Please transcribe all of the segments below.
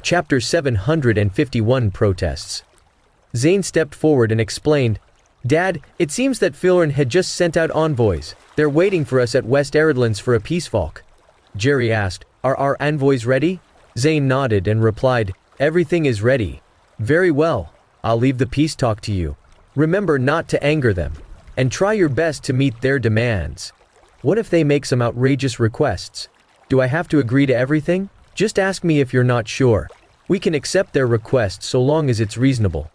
Chapter 751 Protests. Zane stepped forward and explained, "Dad, it seems that Filren had just sent out envoys. They're waiting for us at West Eredlands for a peace talk." Jerry asked, "Are our envoys ready?" Zane nodded and replied, "Everything is ready." "Very well. I'll leave the peace talk to you. Remember not to anger them, and try your best to meet their demands. What if they make some outrageous requests? Do I have to agree to everything? Just ask me if you're not sure. We can accept their requests so long as it's reasonable.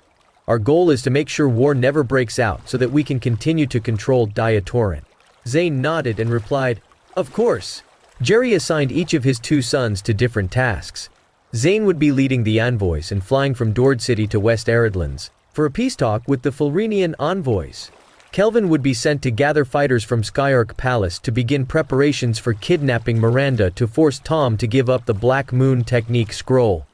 Our goal is to make sure war never breaks out so that we can continue to control Diatoran." Zane nodded and replied, "Of course." Jerry assigned each of his two sons to different tasks. Zane would be leading the envoys and flying from Dord City to West Eredlands for a peace talk with the Filrenian envoys. Kelvin would be sent to gather fighters from Skyark Palace to begin preparations for kidnapping Miranda to force Tom to give up the Black Moon Technique scroll.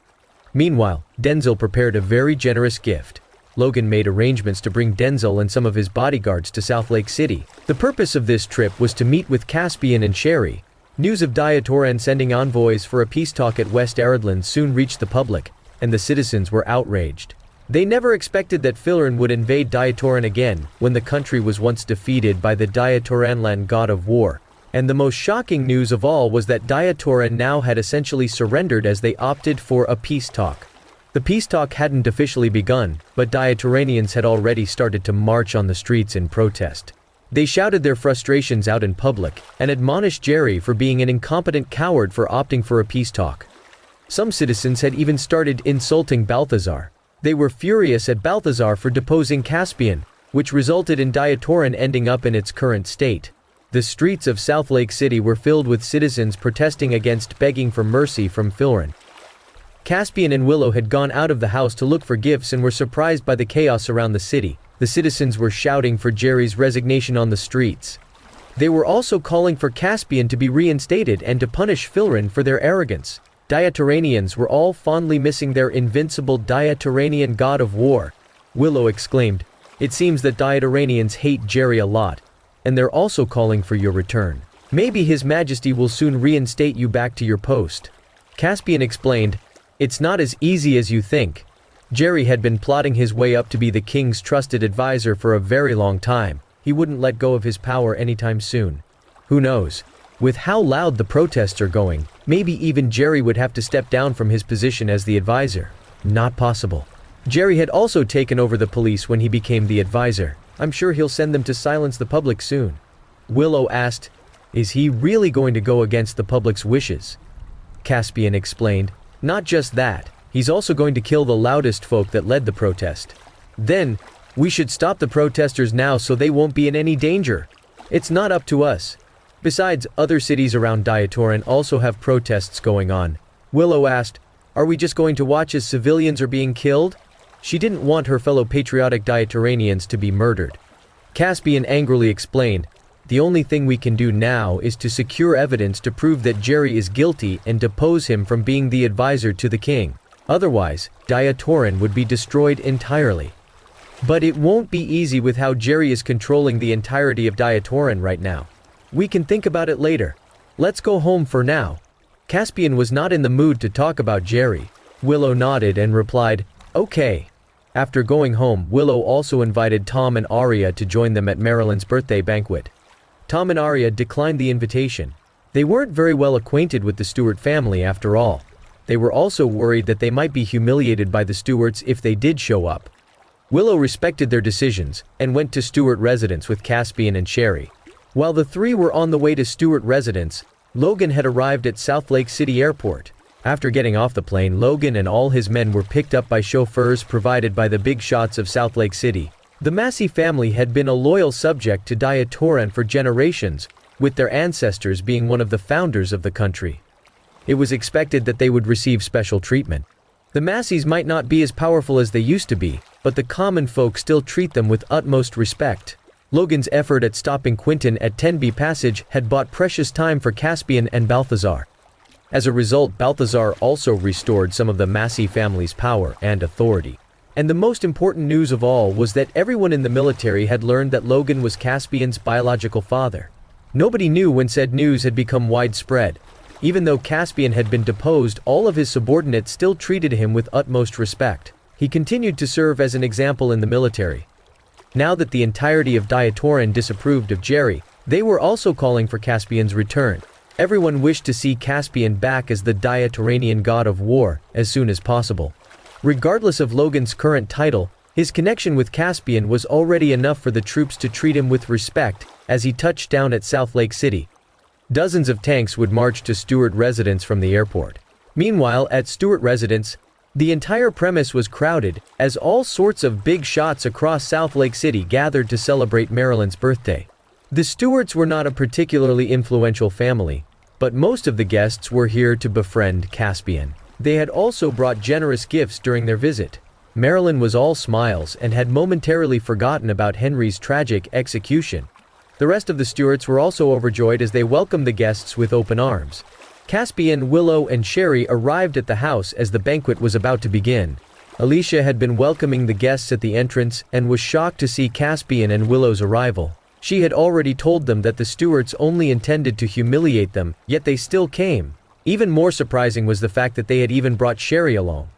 Meanwhile, Denzel prepared a very generous gift. Logan made arrangements to bring Denzel and some of his bodyguards to South Lake City. The purpose of this trip was to meet with Caspian and Sherry. News of Diatoran sending envoys for a peace talk at West Eredlands soon reached the public, and the citizens were outraged. They never expected that Filren would invade Diatoran again when the country was once defeated by the Diatoranlan god of war. And the most shocking news of all was that Diatoran now had essentially surrendered as they opted for a peace talk. The peace talk hadn't officially begun, but Diatoranians had already started to march on the streets in protest. They shouted their frustrations out in public and admonished Jerry for being an incompetent coward for opting for a peace talk. Some citizens had even started insulting Balthazar. They were furious at Balthazar for deposing Caspian, which resulted in Diatoran ending up in its current state. The streets of South Lake City were filled with citizens protesting against begging for mercy from Filren. Caspian and Willow had gone out of the house to look for gifts and were surprised by the chaos around the city. The citizens were shouting for Jerry's resignation on the streets. They were also calling for Caspian to be reinstated and to punish Filren for their arrogance. Diatoranians were all fondly missing their invincible Diatoranian god of war. Willow exclaimed, "It seems that Diatoranians hate Jerry a lot, and they're also calling for your return. Maybe His Majesty will soon reinstate you back to your post." Caspian explained, "It's not as easy as you think. Jerry had been plotting his way up to be the king's trusted advisor for a very long time. He wouldn't let go of his power anytime soon. Who knows? With how loud the protests are going, maybe even Jerry would have to step down from his position as the advisor. Not possible. Jerry had also taken over the police when he became the advisor. I'm sure he'll send them to silence the public soon." Willow asked, "Is he really going to go against the public's wishes?" Caspian explained, "Not just that. He's also going to kill the loudest folk that led the protest. Then, we should stop the protesters now so they won't be in any danger. It's not up to us. Besides, other cities around Diatoran also have protests going on." Willow asked, "Are we just going to watch as civilians are being killed?" She didn't want her fellow patriotic Diatoranians to be murdered. Caspian angrily explained, "The only thing we can do now is to secure evidence to prove that Jerry is guilty and depose him from being the advisor to the king. Otherwise, Diatoran would be destroyed entirely. But it won't be easy with how Jerry is controlling the entirety of Diatoran right now. We can think about it later. Let's go home for now." Caspian was not in the mood to talk about Jerry. Willow nodded and replied, "Okay." After going home, Willow also invited Tom and Arya to join them at Marilyn's birthday banquet. Tom and Arya declined the invitation. They weren't very well acquainted with the Stewart family after all. They were also worried that they might be humiliated by the Stewarts if they did show up. Willow respected their decisions and went to Stewart residence with Caspian and Sherry. While the three were on the way to Stewart residence, Logan had arrived at South Lake City Airport. After getting off the plane, Logan and all his men were picked up by chauffeurs provided by the big shots of South Lake City. The Massey family had been a loyal subject to Diatoran for generations, with their ancestors being one of the founders of the country. It was expected that they would receive special treatment. The Masseys might not be as powerful as they used to be, but the common folk still treat them with utmost respect. Logan's effort at stopping Quinton at 10B Passage had bought precious time for Caspian and Balthazar. As a result, Balthazar also restored some of the Massey family's power and authority. And the most important news of all was that everyone in the military had learned that Logan was Caspian's biological father. Nobody knew when said news had become widespread. Even though Caspian had been deposed, all of his subordinates still treated him with utmost respect. He continued to serve as an example in the military. Now that the entirety of Diatoran disapproved of Jerry, they were also calling for Caspian's return. Everyone wished to see Caspian back as the Diatoranian god of war as soon as possible. Regardless of Logan's current title, his connection with Caspian was already enough for the troops to treat him with respect as he touched down at South Lake City. Dozens of tanks would march to Stewart residence from the airport. Meanwhile, at Stewart residence, the entire premise was crowded as all sorts of big shots across South Lake City gathered to celebrate Marilyn's birthday. The Stewarts were not a particularly influential family, but most of the guests were here to befriend Caspian. They had also brought generous gifts during their visit. Marilyn was all smiles and had momentarily forgotten about Henry's tragic execution. The rest of the Stewarts were also overjoyed as they welcomed the guests with open arms. Caspian, Willow, and Sherry arrived at the house as the banquet was about to begin. Alicia had been welcoming the guests at the entrance and was shocked to see Caspian and Willow's arrival. She had already told them that the Stewarts only intended to humiliate them, yet they still came. Even more surprising was the fact that they had even brought Sherry along.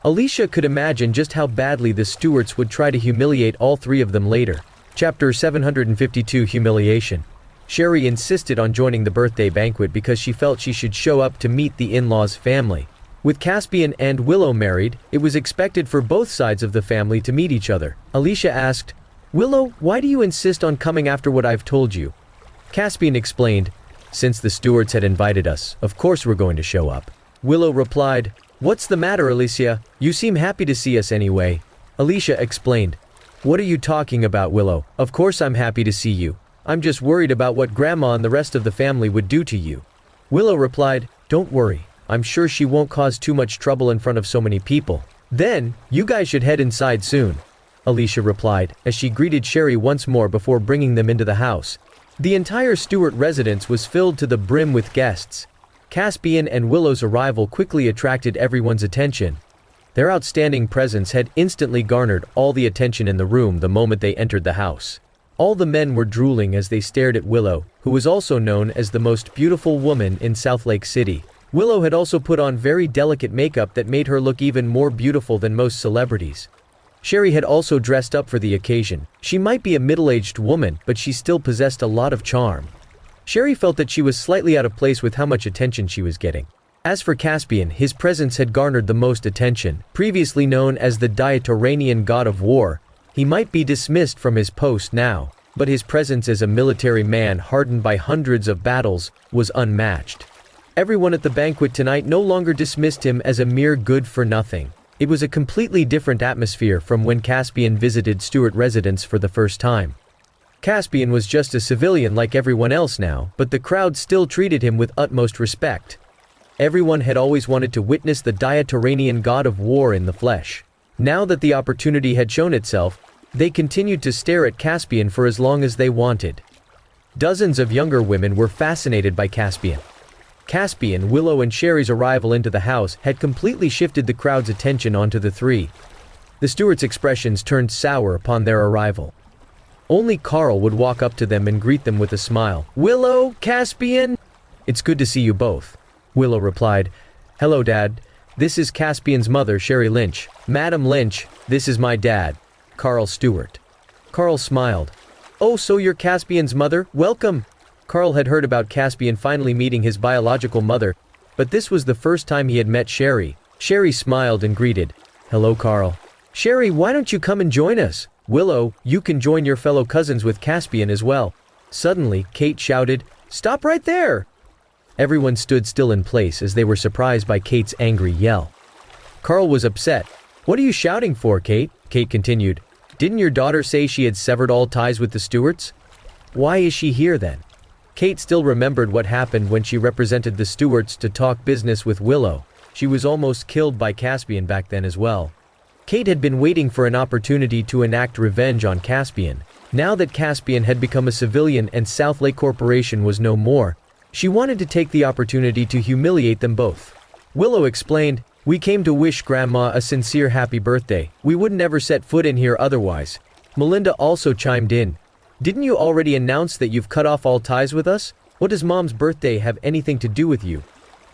Alicia could imagine just how badly the Stewarts would try to humiliate all three of them later. Chapter 752 Humiliation. Sherry insisted on joining the birthday banquet because she felt she should show up to meet the in-laws' family. With Caspian and Willow married, it was expected for both sides of the family to meet each other. Alicia asked, "Willow, why do you insist on coming after what I've told you?" Caspian explained, "Since the Stewarts had invited us, of course we're going to show up." Willow replied, "What's the matter, Alicia? You seem happy to see us anyway." Alicia explained, "What are you talking about, Willow? Of course I'm happy to see you. I'm just worried about what Grandma and the rest of the family would do to you." Willow replied, "Don't worry. I'm sure she won't cause too much trouble in front of so many people." "Then, you guys should head inside soon," Alicia replied, as she greeted Sherry once more before bringing them into the house. The entire Stewart residence was filled to the brim with guests. Caspian and Willow's arrival quickly attracted everyone's attention. Their outstanding presence had instantly garnered all the attention in the room the moment they entered the house. All the men were drooling as they stared at Willow, who was also known as the most beautiful woman in South Lake City. Willow had also put on very delicate makeup that made her look even more beautiful than most celebrities. Sherry had also dressed up for the occasion. She might be a middle-aged woman, but she still possessed a lot of charm. Sherry felt that she was slightly out of place with how much attention she was getting. As for Caspian, his presence had garnered the most attention. Previously known as the Diatoranian god of war, he might be dismissed from his post now, but his presence as a military man hardened by hundreds of battles was unmatched. Everyone at the banquet tonight no longer dismissed him as a mere good-for-nothing. It was a completely different atmosphere from when Caspian visited Stewart residence for the first time. Caspian was just a civilian like everyone else now, but the crowd still treated him with utmost respect. Everyone had always wanted to witness the Diatoranian god of war in the flesh. Now that the opportunity had shown itself, they continued to stare at Caspian for as long as they wanted. Dozens of younger women were fascinated by Caspian. Caspian, Willow, and Sherry's arrival into the house had completely shifted the crowd's attention onto the three. The Stewarts' expressions turned sour upon their arrival. Only Carl would walk up to them and greet them with a smile. "Willow, Caspian, it's good to see you both." Willow replied, "Hello, Dad. This is Caspian's mother, Sherry Lynch. Madam Lynch, this is my dad, Carl Stewart." Carl smiled. "Oh, so you're Caspian's mother? Welcome." Carl had heard about Caspian finally meeting his biological mother, but this was the first time he had met Sherry. Sherry smiled and greeted, "Hello, Carl." "Sherry, why don't you come and join us? Willow, you can join your fellow cousins with Caspian as well." Suddenly, Kate shouted, "Stop right there!" Everyone stood still in place as they were surprised by Kate's angry yell. Carl was upset. "What are you shouting for, Kate?" Kate continued. "Didn't your daughter say she had severed all ties with the Stewarts? Why is she here then?" Kate still remembered what happened when she represented the Stewarts to talk business with Willow. She was almost killed by Caspian back then as well. Kate had been waiting for an opportunity to enact revenge on Caspian. Now that Caspian had become a civilian and South Lake Corporation was no more, she wanted to take the opportunity to humiliate them both. Willow explained, "We came to wish Grandma a sincere happy birthday. We wouldn't ever set foot in here otherwise." Melinda also chimed in. "Didn't you already announce that you've cut off all ties with us? What does Mom's birthday have anything to do with you?"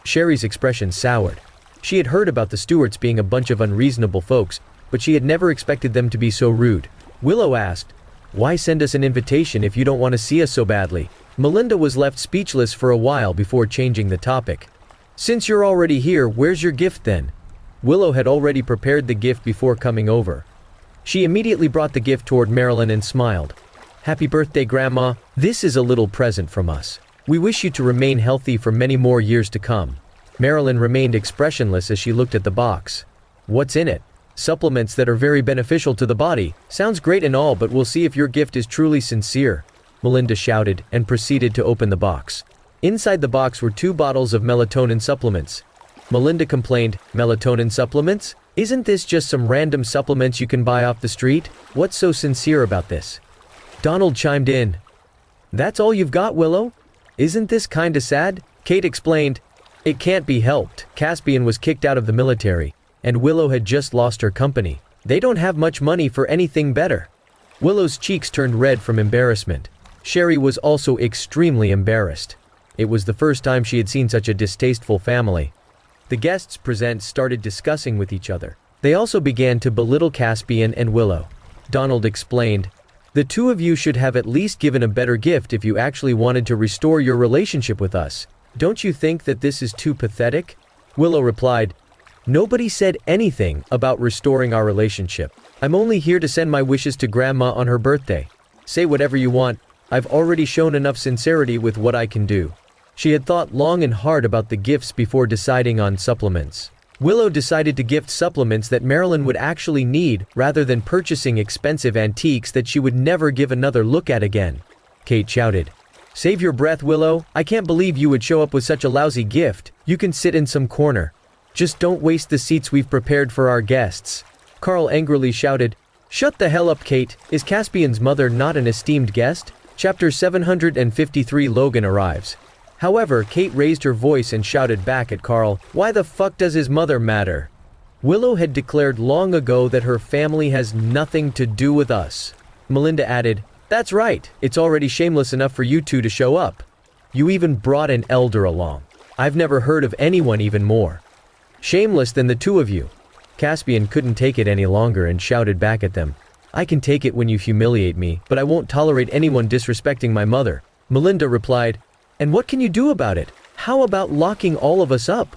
Sherry's expression soured. She had heard about the Stewarts being a bunch of unreasonable folks, but she had never expected them to be so rude. Willow asked, "Why send us an invitation if you don't want to see us so badly?" Melinda was left speechless for a while before changing the topic. "Since you're already here, where's your gift then?" Willow had already prepared the gift before coming over. She immediately brought the gift toward Marilyn and smiled. "Happy birthday, Grandma. This is a little present from us. We wish you to remain healthy for many more years to come." Marilyn remained expressionless as she looked at the box. "What's in it?" "Supplements that are very beneficial to the body. Sounds great and all, but we'll see if your gift is truly sincere," Melinda shouted and proceeded to open the box. Inside the box were 2 bottles of melatonin supplements. Melinda complained, "Melatonin supplements? Isn't this just some random supplements you can buy off the street? What's so sincere about this?" Donald chimed in. "That's all you've got, Willow? Isn't this kinda sad?" Kate explained. "It can't be helped. Caspian was kicked out of the military, and Willow had just lost her company. They don't have much money for anything better." Willow's cheeks turned red from embarrassment. Sherry was also extremely embarrassed. It was the first time she had seen such a distasteful family. The guests present started discussing with each other. They also began to belittle Caspian and Willow. Donald explained, "The 2 of you should have at least given a better gift if you actually wanted to restore your relationship with us. Don't you think that this is too pathetic?" Willow replied, "Nobody said anything about restoring our relationship. I'm only here to send my wishes to Grandma on her birthday. Say whatever you want. I've already shown enough sincerity with what I can do." She had thought long and hard about the gifts before deciding on supplements. Willow decided to gift supplements that Marilyn would actually need rather than purchasing expensive antiques that she would never give another look at again. Kate shouted, "Save your breath, Willow. I can't believe you would show up with such a lousy gift. You can sit in some corner. Just don't waste the seats we've prepared for our guests." Carl angrily shouted, "Shut the hell up, Kate. Is Caspian's mother not an esteemed guest?" Chapter 753 Logan arrives. However, Kate raised her voice and shouted back at Carl, "Why the fuck does his mother matter?" Willow had declared long ago that her family has nothing to do with us. Melinda added, "That's right, it's already shameless enough for you 2 to show up. You even brought an elder along. I've never heard of anyone even more shameless than the 2 of you." Caspian couldn't take it any longer and shouted back at them, "I can take it when you humiliate me, but I won't tolerate anyone disrespecting my mother." Melinda replied, "And what can you do about it? How about locking all of us up?"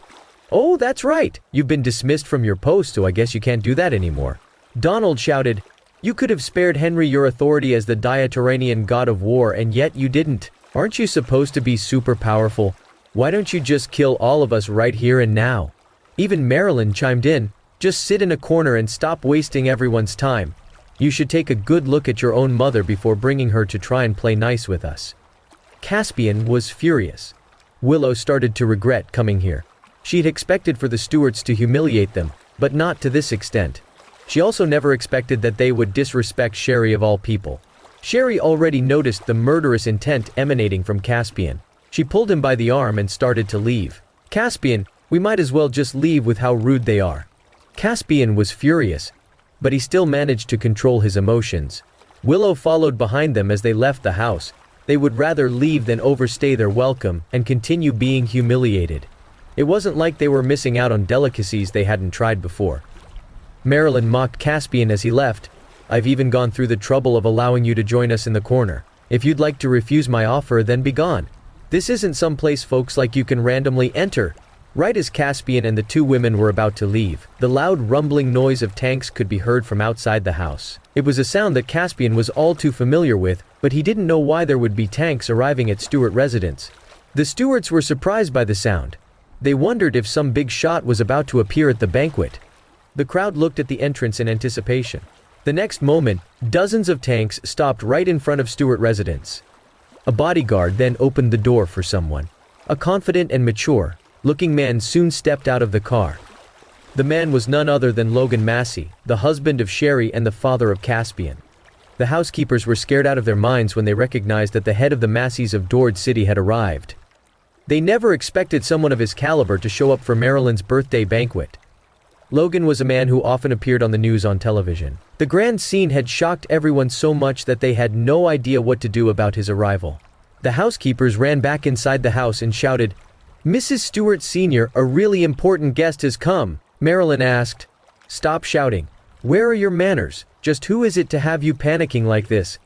"Oh, that's right. You've been dismissed from your post, so I guess you can't do that anymore." Donald shouted, "You could have spared Henry your authority as the Diatoranian god of war, and yet you didn't. Aren't you supposed to be super powerful? Why don't you just kill all of us right here and now?" Even Marilyn chimed in, "Just sit in a corner and stop wasting everyone's time. You should take a good look at your own mother before bringing her to try and play nice with us." Caspian was furious. Willow started to regret coming here. She had expected for the Stewarts to humiliate them, but not to this extent. She also never expected that they would disrespect Sherry of all people. Sherry already noticed the murderous intent emanating from Caspian. She pulled him by the arm and started to leave. "Caspian, we might as well just leave with how rude they are." Caspian was furious, but he still managed to control his emotions. Willow followed behind them as they left the house. They would rather leave than overstay their welcome and continue being humiliated. It wasn't like they were missing out on delicacies they hadn't tried before. Marilyn mocked Caspian as he left. "I've even gone through the trouble of allowing you to join us in the corner. If you'd like to refuse my offer, then be gone. This isn't some place folks like you can randomly enter." Right as Caspian and the 2 women were about to leave, the loud rumbling noise of tanks could be heard from outside the house. It was a sound that Caspian was all too familiar with, but he didn't know why there would be tanks arriving at Stewart residence. The Stewarts were surprised by the sound. They wondered if some big shot was about to appear at the banquet. The crowd looked at the entrance in anticipation. The next moment, dozens of tanks stopped right in front of Stewart residence. A bodyguard then opened the door for someone. A confident and mature-looking man soon stepped out of the car. The man was none other than Logan Massey, the husband of Sherry and the father of Caspian. The housekeepers were scared out of their minds when they recognized that the head of the Masseys of Dord City had arrived. They never expected someone of his caliber to show up for Marilyn's birthday banquet. Logan was a man who often appeared on the news on television. The grand scene had shocked everyone so much that they had no idea what to do about his arrival. The housekeepers ran back inside the house and shouted, Mrs. Stewart Sr., a really important guest has come, Marilyn asked. Stop shouting. Where are your manners? Just who is it to have you panicking like this?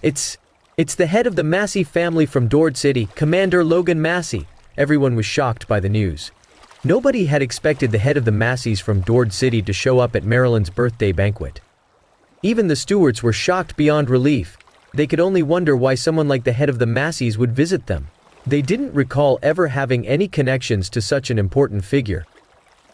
It's the head of the Massey family from Dord City, Commander Logan Massey. Everyone was shocked by the news. Nobody had expected the head of the Masseys from Dord City to show up at Marilyn's birthday banquet. Even the Stewarts were shocked beyond relief. They could only wonder why someone like the head of the Masseys would visit them. They didn't recall ever having any connections to such an important figure.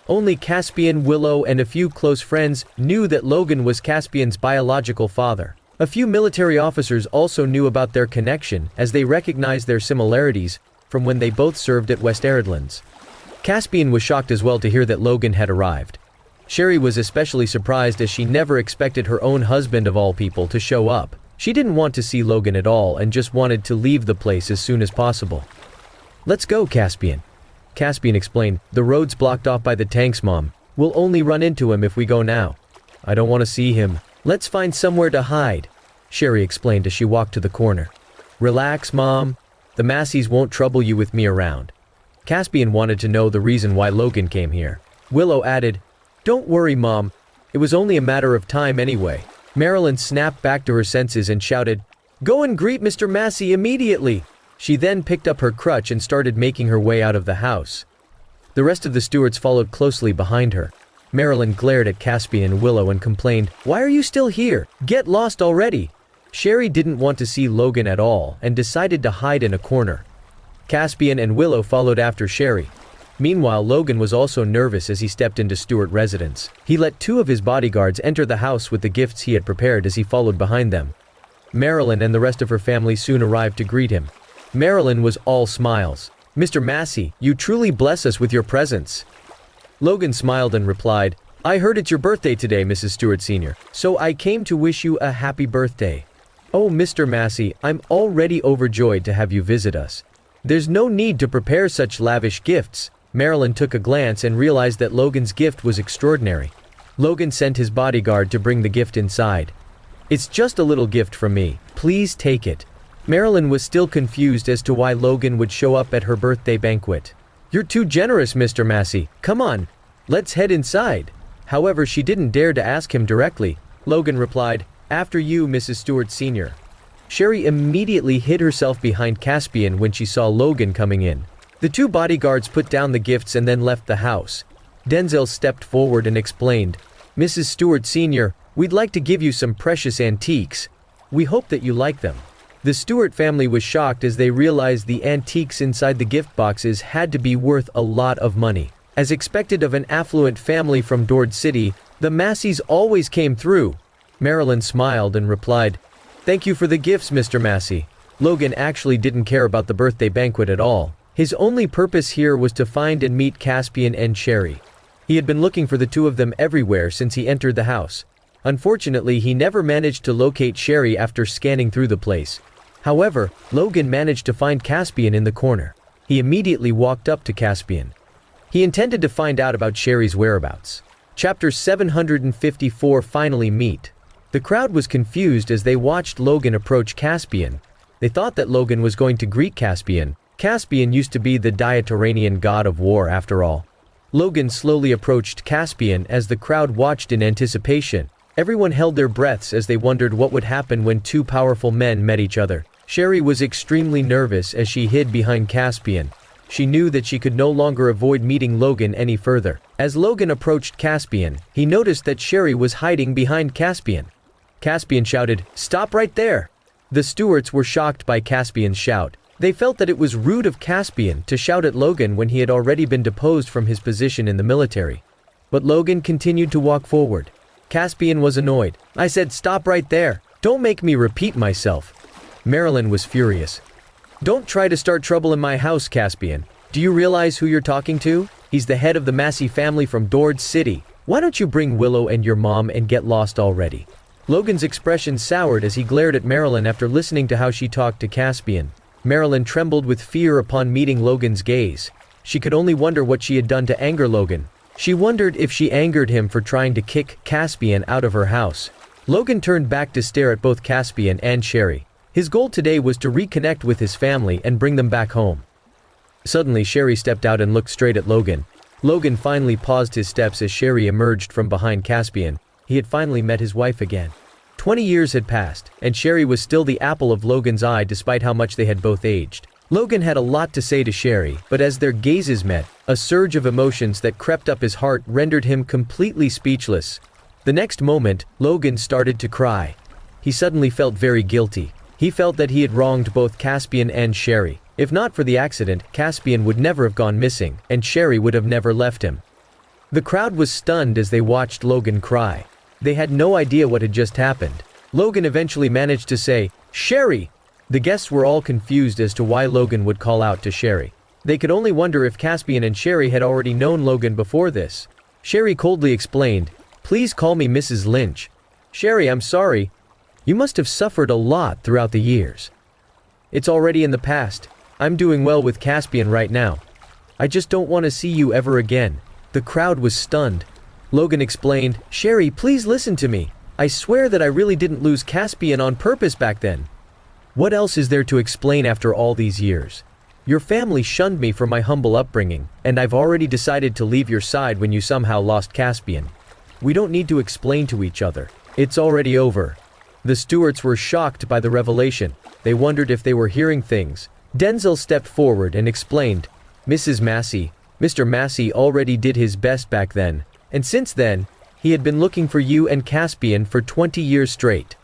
Only Caspian, Willow, and a few close friends knew that Logan was Caspian's biological father. A few military officers also knew about their connection, as they recognized their similarities from when they both served at West Eredlands. Caspian was shocked as well to hear that Logan had arrived. Sherry was especially surprised as she never expected her own husband of all people to show up. She didn't want to see Logan at all and just wanted to leave the place as soon as possible. Let's go, Caspian. Caspian explained, the road's blocked off by the tanks, Mom. We'll only run into him if we go now. I don't want to see him. Let's find somewhere to hide, Sherry explained as she walked to the corner. Relax, Mom. The Masseys won't trouble you with me around. Caspian wanted to know the reason why Logan came here. Willow added, Don't worry, Mom. It was only a matter of time anyway. Marilyn snapped back to her senses and shouted, Go and greet Mr. Massey immediately! She then picked up her crutch and started making her way out of the house. The rest of the Stewarts followed closely behind her. Marilyn glared at Caspian and Willow and complained, Why are you still here? Get lost already! Sherry didn't want to see Logan at all and decided to hide in a corner. Caspian and Willow followed after Sherry. Meanwhile, Logan was also nervous as he stepped into Stewart residence. He let two of his bodyguards enter the house with the gifts he had prepared as he followed behind them. Marilyn and the rest of her family soon arrived to greet him. Marilyn was all smiles. Mr. Massey, you truly bless us with your presence. Logan smiled and replied, I heard it's your birthday today, Mrs. Stewart Sr., so I came to wish you a happy birthday. Oh, Mr. Massey, I'm already overjoyed to have you visit us. There's no need to prepare such lavish gifts. Marilyn took a glance and realized that Logan's gift was extraordinary. Logan sent his bodyguard to bring the gift inside. It's just a little gift from me. Please take it. Marilyn was still confused as to why Logan would show up at her birthday banquet. You're too generous, Mr. Massey. Come on. Let's head inside. However, she didn't dare to ask him directly. Logan replied, After you, Mrs. Stewart Sr. Sherry immediately hid herself behind Caspian when she saw Logan coming in. The two bodyguards put down the gifts and then left the house. Denzel stepped forward and explained, Mrs. Stewart Sr., we'd like to give you some precious antiques. We hope that you like them. The Stewart family was shocked as they realized the antiques inside the gift boxes had to be worth a lot of money. As expected of an affluent family from Dord City, the Masseys always came through. Marilyn smiled and replied, Thank you for the gifts, Mr. Massey. Logan actually didn't care about the birthday banquet at all. His only purpose here was to find and meet Caspian and Sherry. He had been looking for the two of them everywhere since he entered the house. Unfortunately, he never managed to locate Sherry after scanning through the place. However, Logan managed to find Caspian in the corner. He immediately walked up to Caspian. He intended to find out about Sherry's whereabouts. Chapter 754 Finally Meet. The crowd was confused as they watched Logan approach Caspian. They thought that Logan was going to greet Caspian. Caspian used to be the Diatoranian god of war after all. Logan slowly approached Caspian as the crowd watched in anticipation. Everyone held their breaths as they wondered what would happen when two powerful men met each other. Sherry was extremely nervous as she hid behind Caspian. She knew that she could no longer avoid meeting Logan any further. As Logan approached Caspian, he noticed that Sherry was hiding behind Caspian. Caspian shouted, "Stop right there!" The Stewarts were shocked by Caspian's shout. They felt that it was rude of Caspian to shout at Logan when he had already been deposed from his position in the military. But Logan continued to walk forward. Caspian was annoyed. "I said stop right there. Don't make me repeat myself." Marilyn was furious. "Don't try to start trouble in my house, Caspian. Do you realize who you're talking to? He's the head of the Massey family from Dord City. Why don't you bring Willow and your mom and get lost already?" Logan's expression soured as he glared at Marilyn after listening to how she talked to Caspian. Marilyn trembled with fear upon meeting Logan's gaze. She could only wonder what she had done to anger Logan. She wondered if she angered him for trying to kick Caspian out of her house. Logan turned back to stare at both Caspian and Sherry. His goal today was to reconnect with his family and bring them back home. Suddenly Sherry stepped out and looked straight at Logan. Logan finally paused his steps as Sherry emerged from behind Caspian. He had finally met his wife again. 20 years had passed, and Sherry was still the apple of Logan's eye despite how much they had both aged. Logan had a lot to say to Sherry, but as their gazes met, a surge of emotions that crept up his heart rendered him completely speechless. The next moment, Logan started to cry. He suddenly felt very guilty. He felt that he had wronged both Caspian and Sherry. If not for the accident, Caspian would never have gone missing, and Sherry would have never left him. The crowd was stunned as they watched Logan cry. They had no idea what had just happened. Logan eventually managed to say, "Sherry!" The guests were all confused as to why Logan would call out to Sherry. They could only wonder if Caspian and Sherry had already known Logan before this. Sherry coldly explained, "Please call me Mrs. Lynch." "Sherry, I'm sorry. You must have suffered a lot throughout the years. It's already in the past. I'm doing well with Caspian right now. I just don't want to see you ever again." The crowd was stunned. Logan explained, "Sherry, please listen to me. I swear that I really didn't lose Caspian on purpose back then. What else is there to explain after all these years? Your family shunned me for my humble upbringing, and I've already decided to leave your side when you somehow lost Caspian. We don't need to explain to each other. It's already over." The stewards were shocked by the revelation. They wondered if they were hearing things. Denzel stepped forward and explained, "Mrs. Massey, Mr. Massey already did his best back then, and since then, he had been looking for you and Caspian for 20 years straight."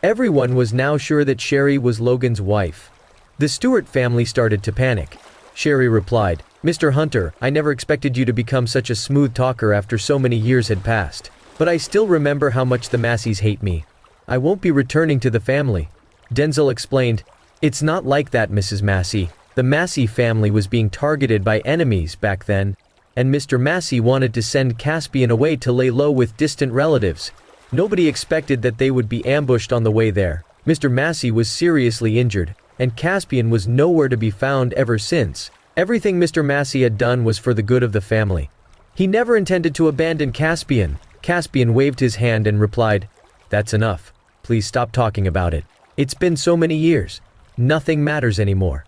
Everyone was now sure that Sherry was Logan's wife. The Stewart family started to panic. Sherry replied, "Mr. Hunter, I never expected you to become such a smooth talker after so many years had passed. But I still remember how much the Masseys hate me. I won't be returning to the family." Denzel explained, "It's not like that, Mrs. Massey. The Massey family was being targeted by enemies back then, and Mr. Massey wanted to send Caspian away to lay low with distant relatives. Nobody expected that they would be ambushed on the way there. Mr. Massey was seriously injured, and Caspian was nowhere to be found ever since. Everything Mr. Massey had done was for the good of the family. He never intended to abandon Caspian." Caspian waved his hand and replied, "That's enough. Please stop talking about it. It's been so many years. Nothing matters anymore."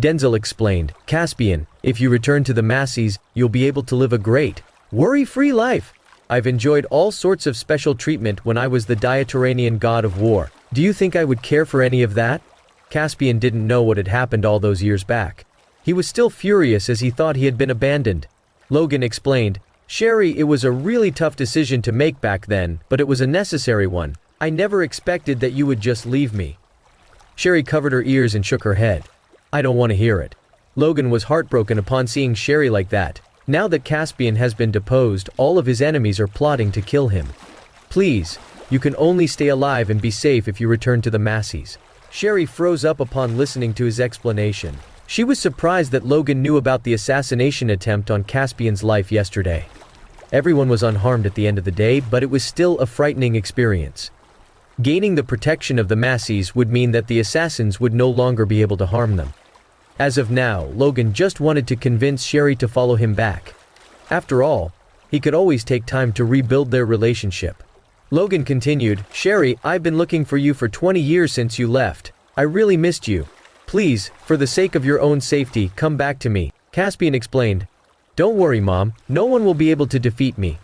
Denzel explained, "Caspian, if you return to the Masseys, you'll be able to live a great, worry-free life. I've enjoyed all sorts of special treatment when I was the Diatoranian god of war. Do you think I would care for any of that?" Caspian didn't know what had happened all those years back. He was still furious as he thought he had been abandoned. Logan explained, "Sherry, it was a really tough decision to make back then, but it was a necessary one. I never expected that you would just leave me." Sherry covered her ears and shook her head. "I don't want to hear it." Logan was heartbroken upon seeing Sherry like that. Now that Caspian has been deposed, all of his enemies are plotting to kill him. "Please, you can only stay alive and be safe if you return to the Masseys." Sherry froze up upon listening to his explanation. She was surprised that Logan knew about the assassination attempt on Caspian's life yesterday. Everyone was unharmed at the end of the day, but it was still a frightening experience. Gaining the protection of the Masseys would mean that the assassins would no longer be able to harm them. As of now, Logan just wanted to convince Sherry to follow him back. After all, he could always take time to rebuild their relationship. Logan continued, "Sherry, I've been looking for you for 20 years since you left. I really missed you. Please, for the sake of your own safety, come back to me." Caspian explained, "Don't worry, Mom, no one will be able to defeat me.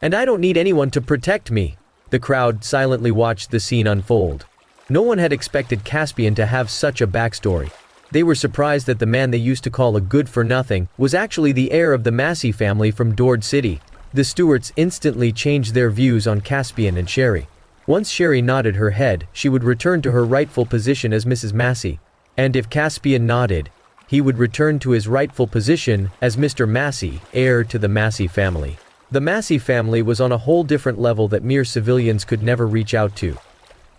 And I don't need anyone to protect me." The crowd silently watched the scene unfold. No one had expected Caspian to have such a backstory. They were surprised that the man they used to call a good-for-nothing was actually the heir of the Massey family from Dord City. The Stewarts instantly changed their views on Caspian and Sherry. Once Sherry nodded her head, she would return to her rightful position as Mrs. Massey. And if Caspian nodded, he would return to his rightful position as Mr. Massey, heir to the Massey family. The Massey family was on a whole different level that mere civilians could never reach out to.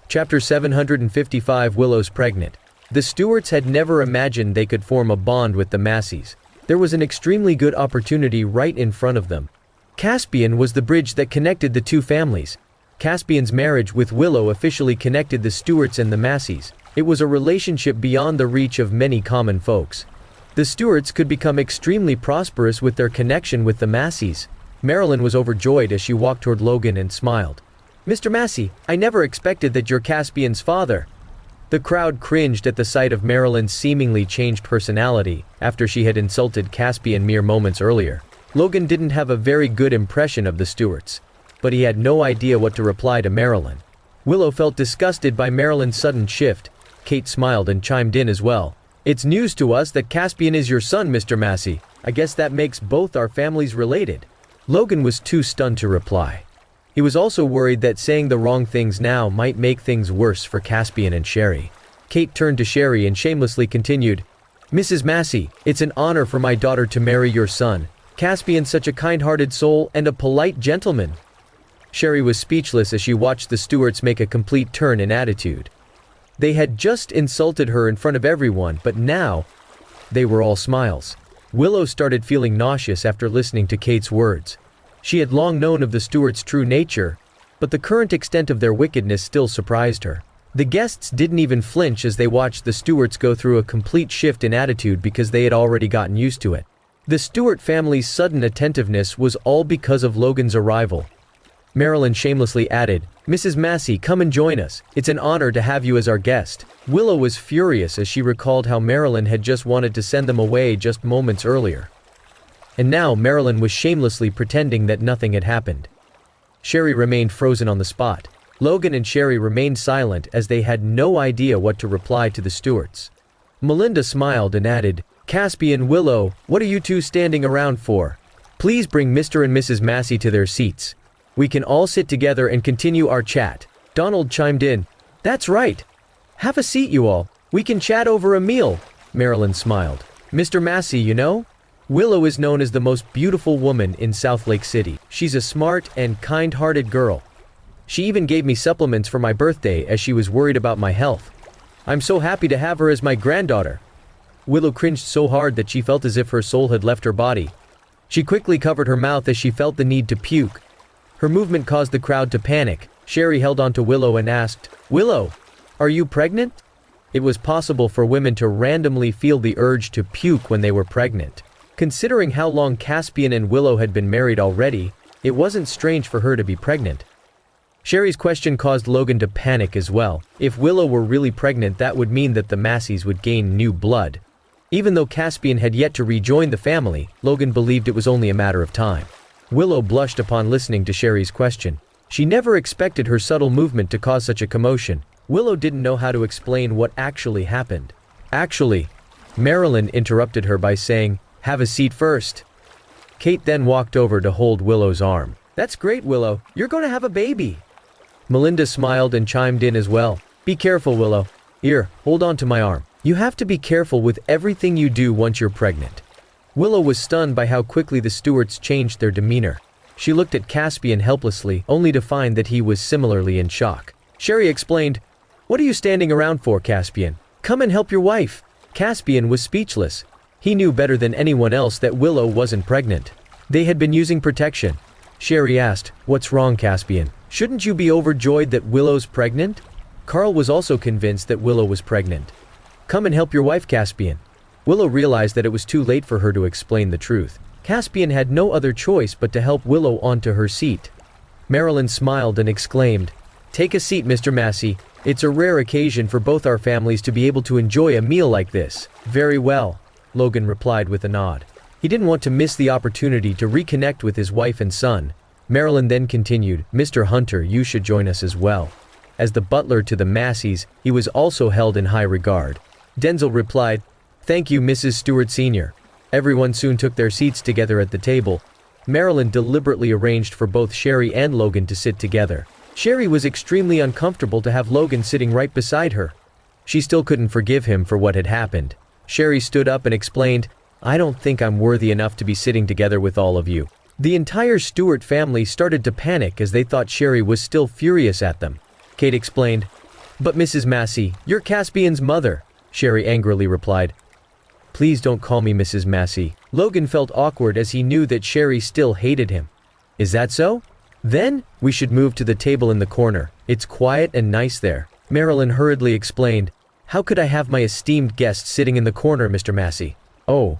Chapter 755 Willow's pregnant. The Stewarts had never imagined they could form a bond with the Masseys. There was an extremely good opportunity right in front of them. Caspian was the bridge that connected the two families. Caspian's marriage with Willow officially connected the Stewarts and the Masseys. It was a relationship beyond the reach of many common folks. The Stewarts could become extremely prosperous with their connection with the Masseys. Marilyn was overjoyed as she walked toward Logan and smiled. "Mr. Massey, I never expected that you're Caspian's father." The crowd cringed at the sight of Marilyn's seemingly changed personality after she had insulted Caspian mere moments earlier. Logan didn't have a very good impression of the Stewarts, but he had no idea what to reply to Marilyn. Willow felt disgusted by Marilyn's sudden shift. Kate smiled and chimed in as well. "It's news to us that Caspian is your son, Mr. Massey. I guess that makes both our families related." Logan was too stunned to reply. He was also worried that saying the wrong things now might make things worse for Caspian and Sherry. Kate turned to Sherry and shamelessly continued, "Mrs. Massey, it's an honor for my daughter to marry your son. Caspian's such a kind-hearted soul and a polite gentleman." Sherry was speechless as she watched the Stewarts make a complete turn in attitude. They had just insulted her in front of everyone, but now they were all smiles. Willow started feeling nauseous after listening to Kate's words. She had long known of the Stewarts' true nature, but the current extent of their wickedness still surprised her. The guests didn't even flinch as they watched the Stewarts go through a complete shift in attitude because they had already gotten used to it. The Stewart family's sudden attentiveness was all because of Logan's arrival. Marilyn shamelessly added, "Mrs. Massey, come and join us. It's an honor to have you as our guest." Willow was furious as she recalled how Marilyn had just wanted to send them away just moments earlier. And now Marilyn was shamelessly pretending that nothing had happened. Sherry remained frozen on the spot. Logan and Sherry remained silent as they had no idea what to reply to the Stewarts. Melinda smiled and added, "Caspian, Willow, what are you two standing around for? Please bring Mr. and Mrs. Massey to their seats. We can all sit together and continue our chat." Donald chimed in, "That's right. Have a seat, you all. We can chat over a meal." Marilyn smiled. "Mr. Massey, you know, Willow is known as the most beautiful woman in South Lake City. She's a smart and kind-hearted girl. She even gave me supplements for my birthday as she was worried about my health. I'm so happy to have her as my granddaughter." Willow cringed so hard that she felt as if her soul had left her body. She quickly covered her mouth as she felt the need to puke. Her movement caused the crowd to panic. Sherry held on to Willow and asked, "Willow, are you pregnant?" It was possible for women to randomly feel the urge to puke when they were pregnant. Considering how long Caspian and Willow had been married already, it wasn't strange for her to be pregnant. Sherry's question caused Logan to panic as well. If Willow were really pregnant, that would mean that the Masseys would gain new blood. Even though Caspian had yet to rejoin the family, Logan believed it was only a matter of time. Willow blushed upon listening to Sherry's question. She never expected her subtle movement to cause such a commotion. Willow didn't know how to explain what actually happened. "Actually," Marilyn interrupted her by saying, "Have a seat first." Kate then walked over to hold Willow's arm. "That's great, Willow. You're going to have a baby." Melinda smiled and chimed in as well. "Be careful, Willow. Here, hold on to my arm. You have to be careful with everything you do once you're pregnant." Willow was stunned by how quickly the Stewarts changed their demeanor. She looked at Caspian helplessly, only to find that he was similarly in shock. Sherry explained, "What are you standing around for, Caspian? Come and help your wife." Caspian was speechless. He knew better than anyone else that Willow wasn't pregnant. They had been using protection. Sherry asked, "What's wrong, Caspian? Shouldn't you be overjoyed that Willow's pregnant?" Carl was also convinced that Willow was pregnant. "Come and help your wife, Caspian." Willow realized that it was too late for her to explain the truth. Caspian had no other choice but to help Willow onto her seat. Marilyn smiled and exclaimed, "Take a seat, Mr. Massey. It's a rare occasion for both our families to be able to enjoy a meal like this." "Very well," Logan replied with a nod. He didn't want to miss the opportunity to reconnect with his wife and son. Marilyn then continued, "Mr. Hunter, you should join us as well." As the butler to the Masseys, he was also held in high regard. Denzel replied, "Thank you, Mrs. Stewart Sr." Everyone soon took their seats together at the table. Marilyn deliberately arranged for both Sherry and Logan to sit together. Sherry was extremely uncomfortable to have Logan sitting right beside her. She still couldn't forgive him for what had happened. Sherry stood up and explained, "I don't think I'm worthy enough to be sitting together with all of you." The entire Stewart family started to panic as they thought Sherry was still furious at them. Kate explained, "But Mrs. Massey, you're Caspian's mother," Sherry angrily replied. "Please don't call me Mrs. Massey." Logan felt awkward as he knew that Sherry still hated him. "Is that so? Then, we should move to the table in the corner. It's quiet and nice there," Marilyn hurriedly explained. "How could I have my esteemed guest sitting in the corner, Mr. Massey?" "Oh."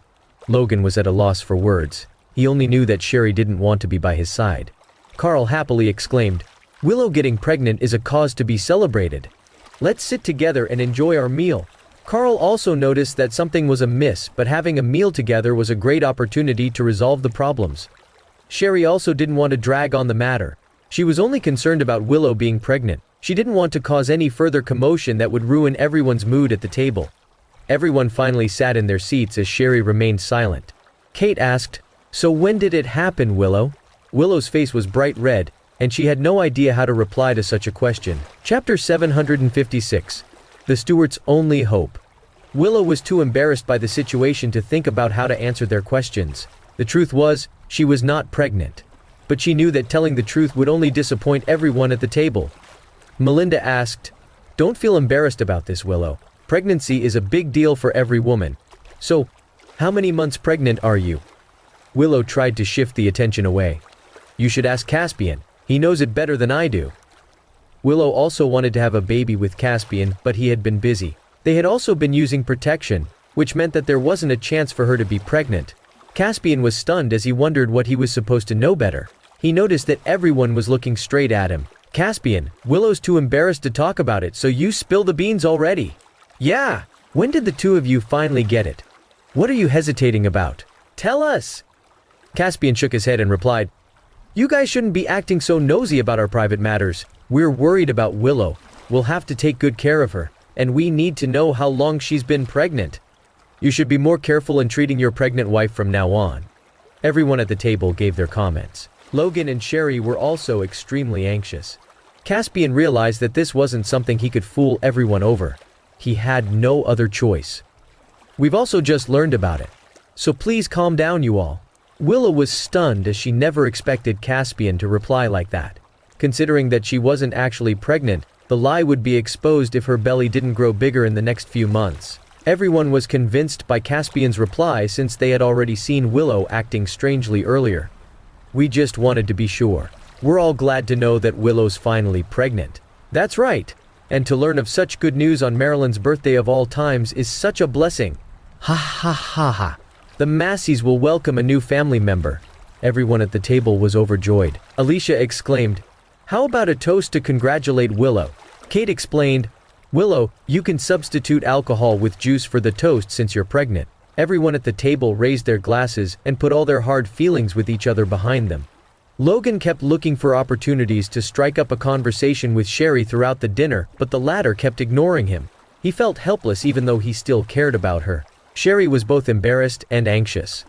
Logan was at a loss for words. He only knew that Sherry didn't want to be by his side. Carl happily exclaimed, "Willow getting pregnant is a cause to be celebrated." Let's sit together and enjoy our meal." Carl also noticed that something was amiss, but having a meal together was a great opportunity to resolve the problems. Sherry also didn't want to drag on the matter. She was only concerned about Willow being pregnant. She didn't want to cause any further commotion that would ruin everyone's mood at the table. Everyone finally sat in their seats as Sherry remained silent. Kate asked, "So when did it happen, Willow?" Willow's face was bright red, and she had no idea how to reply to such a question. Chapter 756. The Stewart's Only Hope. Willow was too embarrassed by the situation to think about how to answer their questions. The truth was, she was not pregnant. But she knew that telling the truth would only disappoint everyone at the table. Melinda asked, "Don't feel embarrassed about this, Willow. Pregnancy is a big deal for every woman. So, how many months pregnant are you?" Willow tried to shift the attention away. "You should ask Caspian. He knows it better than I do." Willow also wanted to have a baby with Caspian, but he had been busy. They had also been using protection, which meant that there wasn't a chance for her to be pregnant. Caspian was stunned as he wondered what he was supposed to know better. He noticed that everyone was looking straight at him. "Caspian, Willow's too embarrassed to talk about it, so you spill the beans already." "Yeah, when did the two of you finally get it? What are you hesitating about? Tell us." Caspian shook his head and replied, "You guys shouldn't be acting so nosy about our private matters. We're worried about Willow. We'll have to take good care of her, and we need to know how long she's been pregnant. You should be more careful in treating your pregnant wife from now on." Everyone at the table gave their comments. Logan and Sherry were also extremely anxious. Caspian realized that this wasn't something he could fool everyone over. He had no other choice. "We've also just learned about it. So please calm down, you all." Willow was stunned as she never expected Caspian to reply like that. Considering that she wasn't actually pregnant, the lie would be exposed if her belly didn't grow bigger in the next few months. Everyone was convinced by Caspian's reply since they had already seen Willow acting strangely earlier. "We just wanted to be sure. We're all glad to know that Willow's finally pregnant." "That's right. And to learn of such good news on Marilyn's birthday of all times is such a blessing. Ha ha ha ha. The Masseys will welcome a new family member." Everyone at the table was overjoyed. Alicia exclaimed, "How about a toast to congratulate Willow?" Kate explained, "Willow, you can substitute alcohol with juice for the toast since you're pregnant." Everyone at the table raised their glasses and put all their hard feelings with each other behind them. Logan kept looking for opportunities to strike up a conversation with Sherry throughout the dinner, but the latter kept ignoring him. He felt helpless even though he still cared about her. Sherry was both embarrassed and anxious.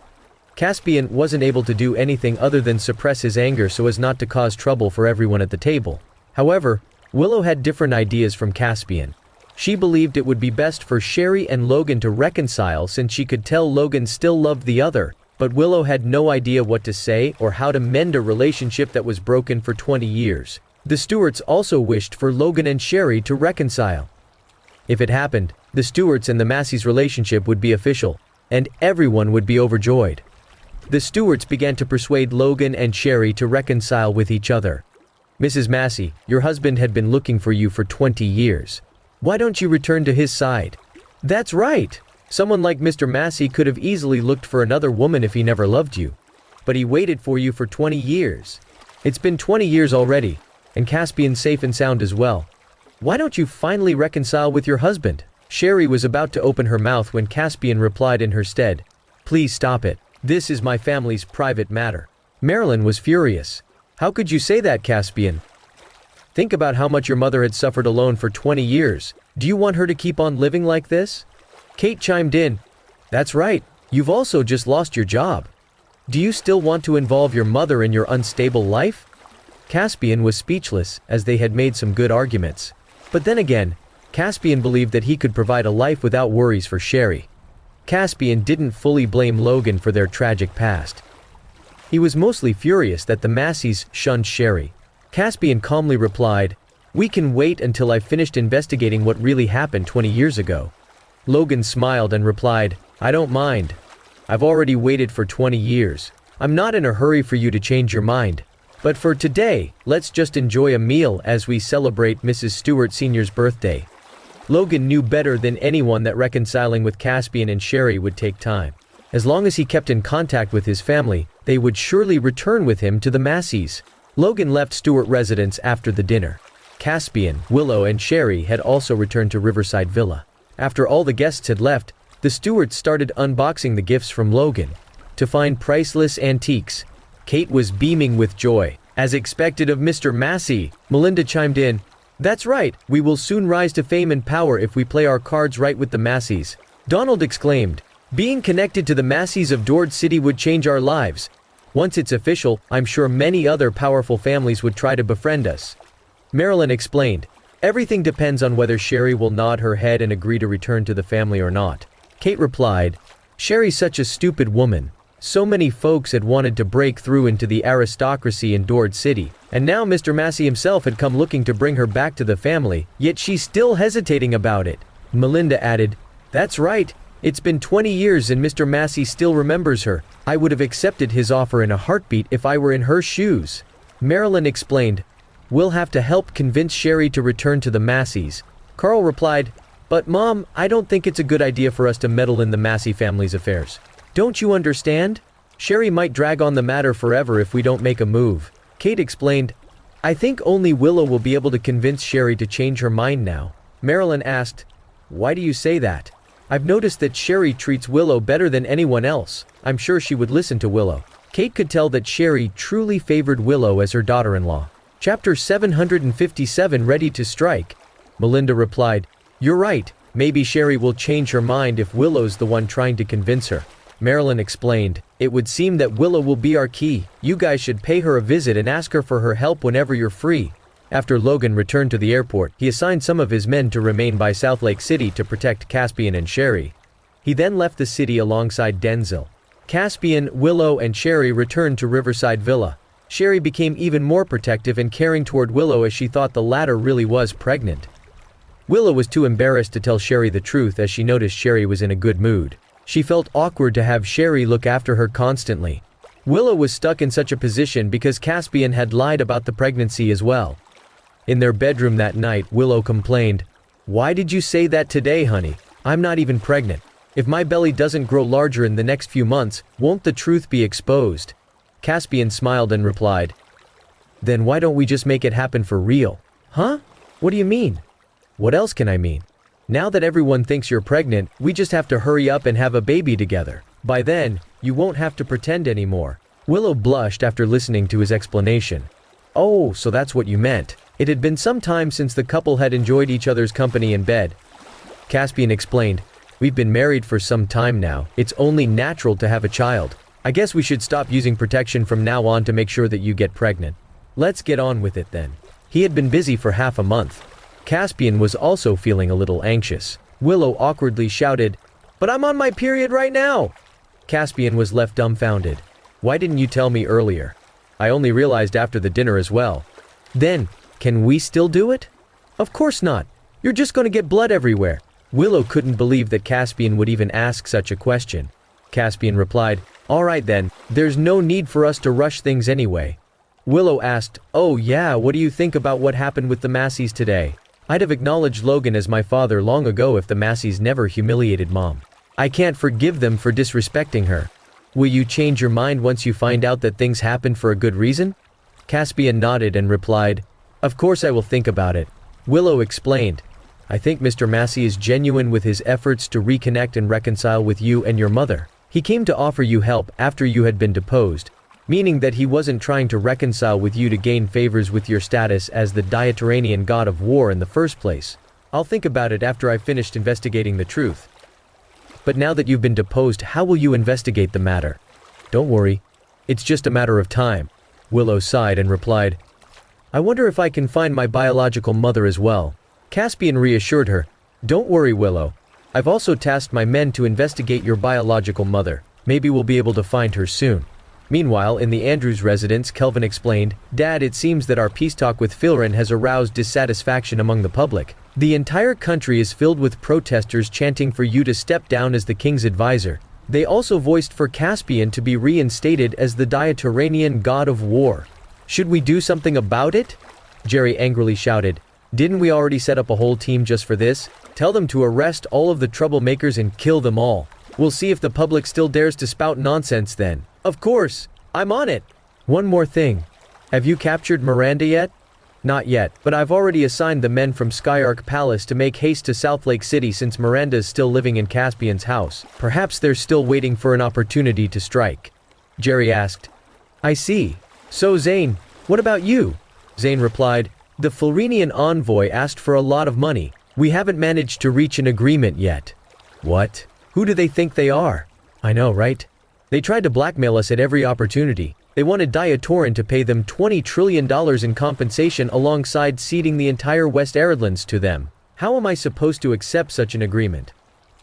Caspian wasn't able to do anything other than suppress his anger so as not to cause trouble for everyone at the table. However, Willow had different ideas from Caspian. She believed it would be best for Sherry and Logan to reconcile since she could tell Logan still loved the other, but Willow had no idea what to say or how to mend a relationship that was broken for 20 years. The Stewarts also wished for Logan and Sherry to reconcile. If it happened, the Stewarts and the Masseys' relationship would be official, and everyone would be overjoyed. The Stewarts began to persuade Logan and Sherry to reconcile with each other. "Mrs. Massey, your husband had been looking for you for 20 years. Why don't you return to his side?" "That's right. Someone like Mr. Massey could have easily looked for another woman if he never loved you. But he waited for you for 20 years. It's been 20 years already, and Caspian's safe and sound as well. Why don't you finally reconcile with your husband?" Sherry was about to open her mouth when Caspian replied in her stead, "Please stop it. This is my family's private matter." Marilyn was furious. "How could you say that, Caspian? Think about how much your mother had suffered alone for 20 years. Do you want her to keep on living like this?" Kate chimed in, "That's right. You've also just lost your job. Do you still want to involve your mother in your unstable life?" Caspian was speechless, as they had made some good arguments. But then again, Caspian believed that he could provide a life without worries for Sherry. Caspian didn't fully blame Logan for their tragic past. He was mostly furious that the Masseys shunned Sherry. Caspian calmly replied, "We can wait until I've finished investigating what really happened 20 years ago." Logan smiled and replied, "I don't mind. I've already waited for 20 years. I'm not in a hurry for you to change your mind. But for today, let's just enjoy a meal as we celebrate Mrs. Stewart Sr.'s birthday." Logan knew better than anyone that reconciling with Caspian and Sherry would take time. As long as he kept in contact with his family, they would surely return with him to the Masseys. Logan left Stewart residence after the dinner. Caspian, Willow and Sherry had also returned to Riverside Villa. After all the guests had left, the stewards started unboxing the gifts from Logan. To find priceless antiques. Kate was beaming with joy. As expected of Mr. Massey, Melinda chimed in. That's right, we will soon rise to fame and power if we play our cards right with the Masseys. Donald exclaimed. Being connected to the Masseys of Dord City would change our lives. Once it's official, I'm sure many other powerful families would try to befriend us. Marilyn explained. Everything depends on whether Sherry will nod her head and agree to return to the family or not. Kate replied. Sherry's such a stupid woman. So many folks had wanted to break through into the aristocracy in Dord City, and now Mr. Massey himself had come looking to bring her back to the family, yet she's still hesitating about it. Melinda added, That's right. It's been 20 years and Mr. Massey still remembers her. I would have accepted his offer in a heartbeat if I were in her shoes. Marilyn explained, We'll have to help convince Sherry to return to the Masseys. Carl replied, But Mom, I don't think it's a good idea for us to meddle in the Massey family's affairs. Don't you understand? Sherry might drag on the matter forever if we don't make a move. Kate explained, I think only Willow will be able to convince Sherry to change her mind now. Marilyn asked, Why do you say that? I've noticed that Sherry treats Willow better than anyone else. I'm sure she would listen to Willow. Kate could tell that Sherry truly favored Willow as her daughter-in-law. Chapter 757 Ready to Strike. Melinda replied, You're right. Maybe Sherry will change her mind if Willow's the one trying to convince her. Marilyn explained, It would seem that Willow will be our key. You guys should pay her a visit and ask her for her help whenever you're free. After Logan returned to the airport, he assigned some of his men to remain by South Lake City to protect Caspian and Sherry. He then left the city alongside Denzel. Caspian, Willow, and Sherry returned to Riverside Villa. Sherry became even more protective and caring toward Willow as she thought the latter really was pregnant. Willow was too embarrassed to tell Sherry the truth as she noticed Sherry was in a good mood. She felt awkward to have Sherry look after her constantly. Willow was stuck in such a position because Caspian had lied about the pregnancy as well. In their bedroom that night, Willow complained, Why did you say that today, honey? I'm not even pregnant. If my belly doesn't grow larger in the next few months, won't the truth be exposed? Caspian smiled and replied, Then why don't we just make it happen for real? Huh? What do you mean? What else can I mean? Now that everyone thinks you're pregnant, we just have to hurry up and have a baby together. By then, you won't have to pretend anymore. Willow blushed after listening to his explanation. Oh, so that's what you meant. It had been some time since the couple had enjoyed each other's company in bed. Caspian explained, We've been married for some time now. It's only natural to have a child. I guess we should stop using protection from now on to make sure that you get pregnant. Let's get on with it then. He had been busy for half a month. Caspian was also feeling a little anxious. Willow awkwardly shouted, But I'm on my period right now! Caspian was left dumbfounded. Why didn't you tell me earlier? I only realized after the dinner as well. Then, can we still do it? Of course not. You're just going to get blood everywhere. Willow couldn't believe that Caspian would even ask such a question. Caspian replied, All right then, there's no need for us to rush things anyway. Willow asked, Oh yeah, what do you think about what happened with the Masseys today? I'd have acknowledged Logan as my father long ago if the Masseys never humiliated Mom. I can't forgive them for disrespecting her. Will you change your mind once you find out that things happened for a good reason? Caspian nodded and replied, Of course I will think about it. Willow explained, I think Mr. Massey is genuine with his efforts to reconnect and reconcile with you and your mother. He came to offer you help after you had been deposed, meaning that he wasn't trying to reconcile with you to gain favors with your status as the Diatoranian god of war in the first place. I'll think about it after I've finished investigating the truth. But now that you've been deposed, how will you investigate the matter? Don't worry. It's just a matter of time. Willow sighed and replied, I wonder if I can find my biological mother as well. Caspian reassured her, Don't worry, Willow. I've also tasked my men to investigate your biological mother. Maybe we'll be able to find her soon. Meanwhile, in the Andrews residence, Kelvin explained, Dad, it seems that our peace talk with Filren has aroused dissatisfaction among the public. The entire country is filled with protesters chanting for you to step down as the king's advisor. They also voiced for Caspian to be reinstated as the Diatoranian god of war. Should we do something about it? Jerry angrily shouted, Didn't we already set up a whole team just for this? Tell them to arrest all of the troublemakers and kill them all. We'll see if the public still dares to spout nonsense then. Of course, I'm on it. One more thing. Have you captured Miranda yet? Not yet, but I've already assigned the men from Skyark Palace to make haste to South Lake City since Miranda's still living in Caspian's house. Perhaps they're still waiting for an opportunity to strike. Jerry asked. I see. So Zane, what about you? Zane replied, the Filrenian envoy asked for a lot of money. We haven't managed to reach an agreement yet. What? Who do they think they are? I know, right? They tried to blackmail us at every opportunity. They wanted Diatoran to pay them $20 trillion in compensation alongside ceding the entire West Eredlands to them. How am I supposed to accept such an agreement?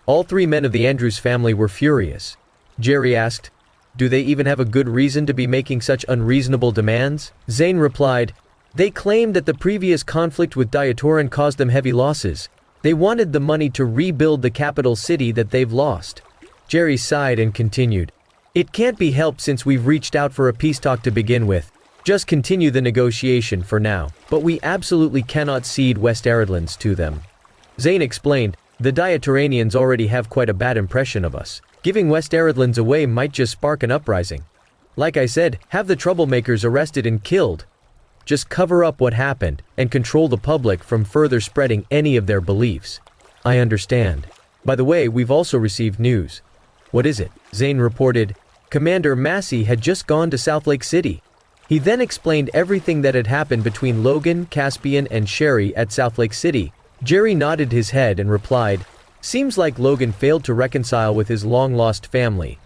All three men of the Andrews family were furious. Jerry asked, do they even have a good reason to be making such unreasonable demands? Zane replied, they claimed that the previous conflict with Diatoran caused them heavy losses. They wanted the money to rebuild the capital city that they've lost. Jerry sighed and continued, it can't be helped since we've reached out for a peace talk to begin with. Just continue the negotiation for now, but we absolutely cannot cede West Eredlands to them. Zane explained, the Diatoranians already have quite a bad impression of us. Giving West Eredlands away might just spark an uprising. Like I said, have the troublemakers arrested and killed. Just cover up what happened and control the public from further spreading any of their beliefs. I understand. By the way, we've also received news. What is it? Zane reported, Commander Massey had just gone to South Lake City. He then explained everything that had happened between Logan, Caspian, and Sherry at South Lake City. Jerry nodded his head and replied, seems like Logan failed to reconcile with his long-lost family.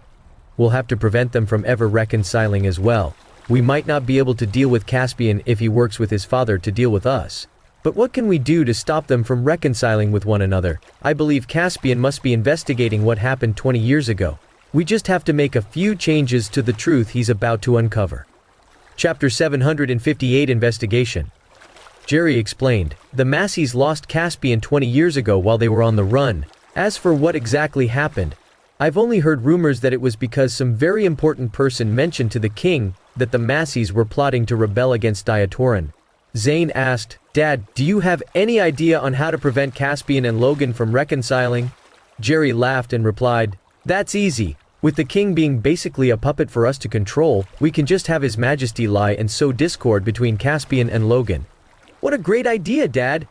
We'll have to prevent them from ever reconciling as well. We might not be able to deal with Caspian if he works with his father to deal with us. But what can we do to stop them from reconciling with one another? I believe Caspian must be investigating what happened 20 years ago. We just have to make a few changes to the truth he's about to uncover. Chapter 758 Investigation. Jerry explained, the Masseys lost Caspian 20 years ago while they were on the run. As for what exactly happened, I've only heard rumors that it was because some very important person mentioned to the king that the Masseys were plotting to rebel against Diatoran. Zane asked, Dad, do you have any idea on how to prevent Caspian and Logan from reconciling? Jerry laughed and replied, that's easy. With the king being basically a puppet for us to control, we can just have his majesty lie and sow discord between Caspian and Logan. What a great idea, Dad!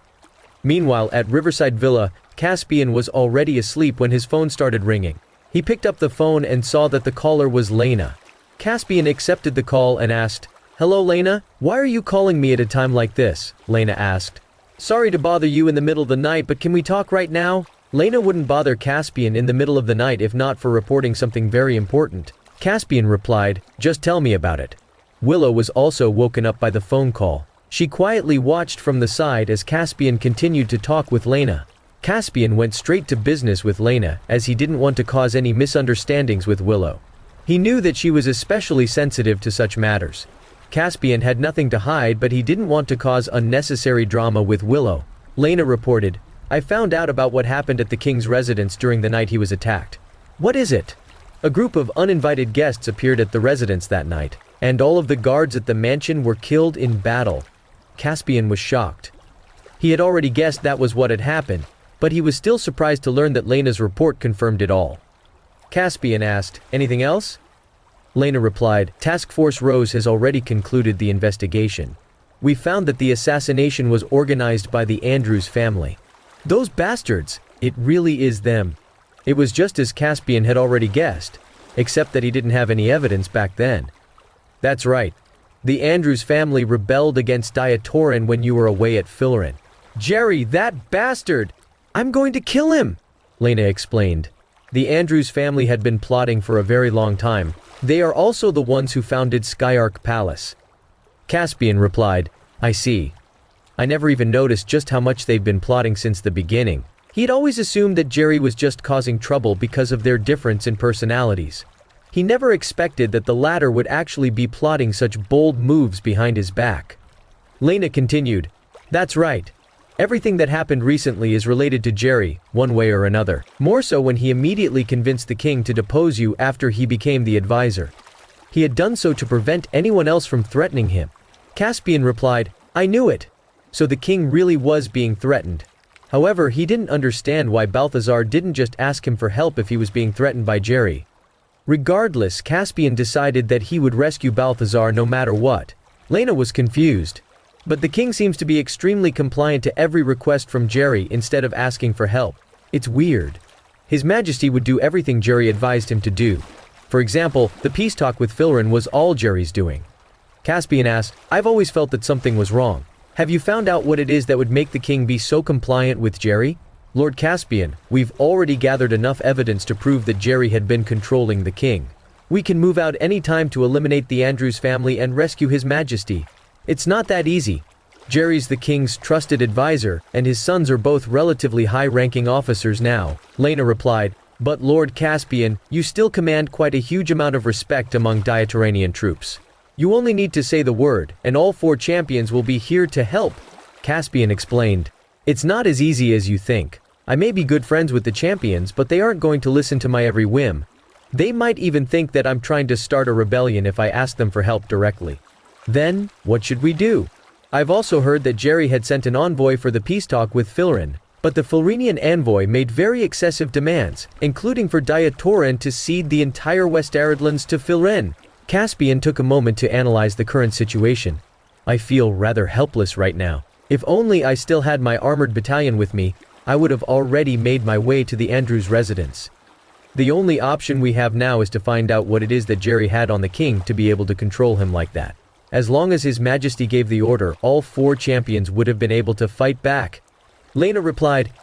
Meanwhile, at Riverside Villa, Caspian was already asleep when his phone started ringing. He picked up the phone and saw that the caller was Lena. Caspian accepted the call and asked, hello Lena, why are you calling me at a time like this? Lena asked. Sorry to bother you in the middle of the night, but can we talk right now? Lena wouldn't bother Caspian in the middle of the night if not for reporting something very important. Caspian replied, just tell me about it. Willow was also woken up by the phone call. She quietly watched from the side as Caspian continued to talk with Lena. Caspian went straight to business with Lena as he didn't want to cause any misunderstandings with Willow. He knew that she was especially sensitive to such matters. Caspian had nothing to hide, but he didn't want to cause unnecessary drama with Willow. Lena reported, I found out about what happened at the king's residence during the night he was attacked. What is it? A group of uninvited guests appeared at the residence that night, and all of the guards at the mansion were killed in battle. Caspian was shocked. He had already guessed that was what had happened, but he was still surprised to learn that Lena's report confirmed it all. Caspian asked, anything else? Lena replied, Task Force Rose has already concluded the investigation. We found that the assassination was organized by the Andrews family. Those bastards! It really is them. It was just as Caspian had already guessed, except that he didn't have any evidence back then. That's right. The Andrews family rebelled against Diatoran when you were away at Filren. Jerry, that bastard! I'm going to kill him! Lena explained. The Andrews family had been plotting for a very long time. They are also the ones who founded Skyark Palace. Caspian replied, I see. I never even noticed just how much they've been plotting since the beginning. He had always assumed that Jerry was just causing trouble because of their difference in personalities. He never expected that the latter would actually be plotting such bold moves behind his back. Lena continued, that's right. Everything that happened recently is related to Jerry, one way or another. More so when he immediately convinced the king to depose you after he became the advisor. He had done so to prevent anyone else from threatening him. Caspian replied, I knew it. So the king really was being threatened. However, he didn't understand why Balthazar didn't just ask him for help if he was being threatened by Jerry. Regardless, Caspian decided that he would rescue Balthazar no matter what. Lena was confused. But the king seems to be extremely compliant to every request from Jerry instead of asking for help. It's weird. His Majesty would do everything Jerry advised him to do. For example, the peace talk with Filren was all Jerry's doing. Caspian asked, I've always felt that something was wrong. Have you found out what it is that would make the king be so compliant with Jerry? Lord Caspian, we've already gathered enough evidence to prove that Jerry had been controlling the king. We can move out any time to eliminate the Andrews family and rescue His Majesty. It's not that easy. Jerry's the king's trusted advisor, and his sons are both relatively high-ranking officers now, Lena replied. But Lord Caspian, you still command quite a huge amount of respect among Diatoranian troops. You only need to say the word, and all 4 champions will be here to help, Caspian explained. It's not as easy as you think. I may be good friends with the champions, but they aren't going to listen to my every whim. They might even think that I'm trying to start a rebellion if I ask them for help directly. Then, what should we do? I've also heard that Jerry had sent an envoy for the peace talk with Filren, but the Filrenian envoy made very excessive demands, including for Diatoran to cede the entire West Aridlands to Filren. Caspian took a moment to analyze the current situation. I feel rather helpless right now. If only I still had my armored battalion with me, I would have already made my way to the Andrews residence. The only option we have now is to find out what it is that Jerry had on the king to be able to control him like that. As long as His Majesty gave the order, all 4 champions would have been able to fight back. Lena replied,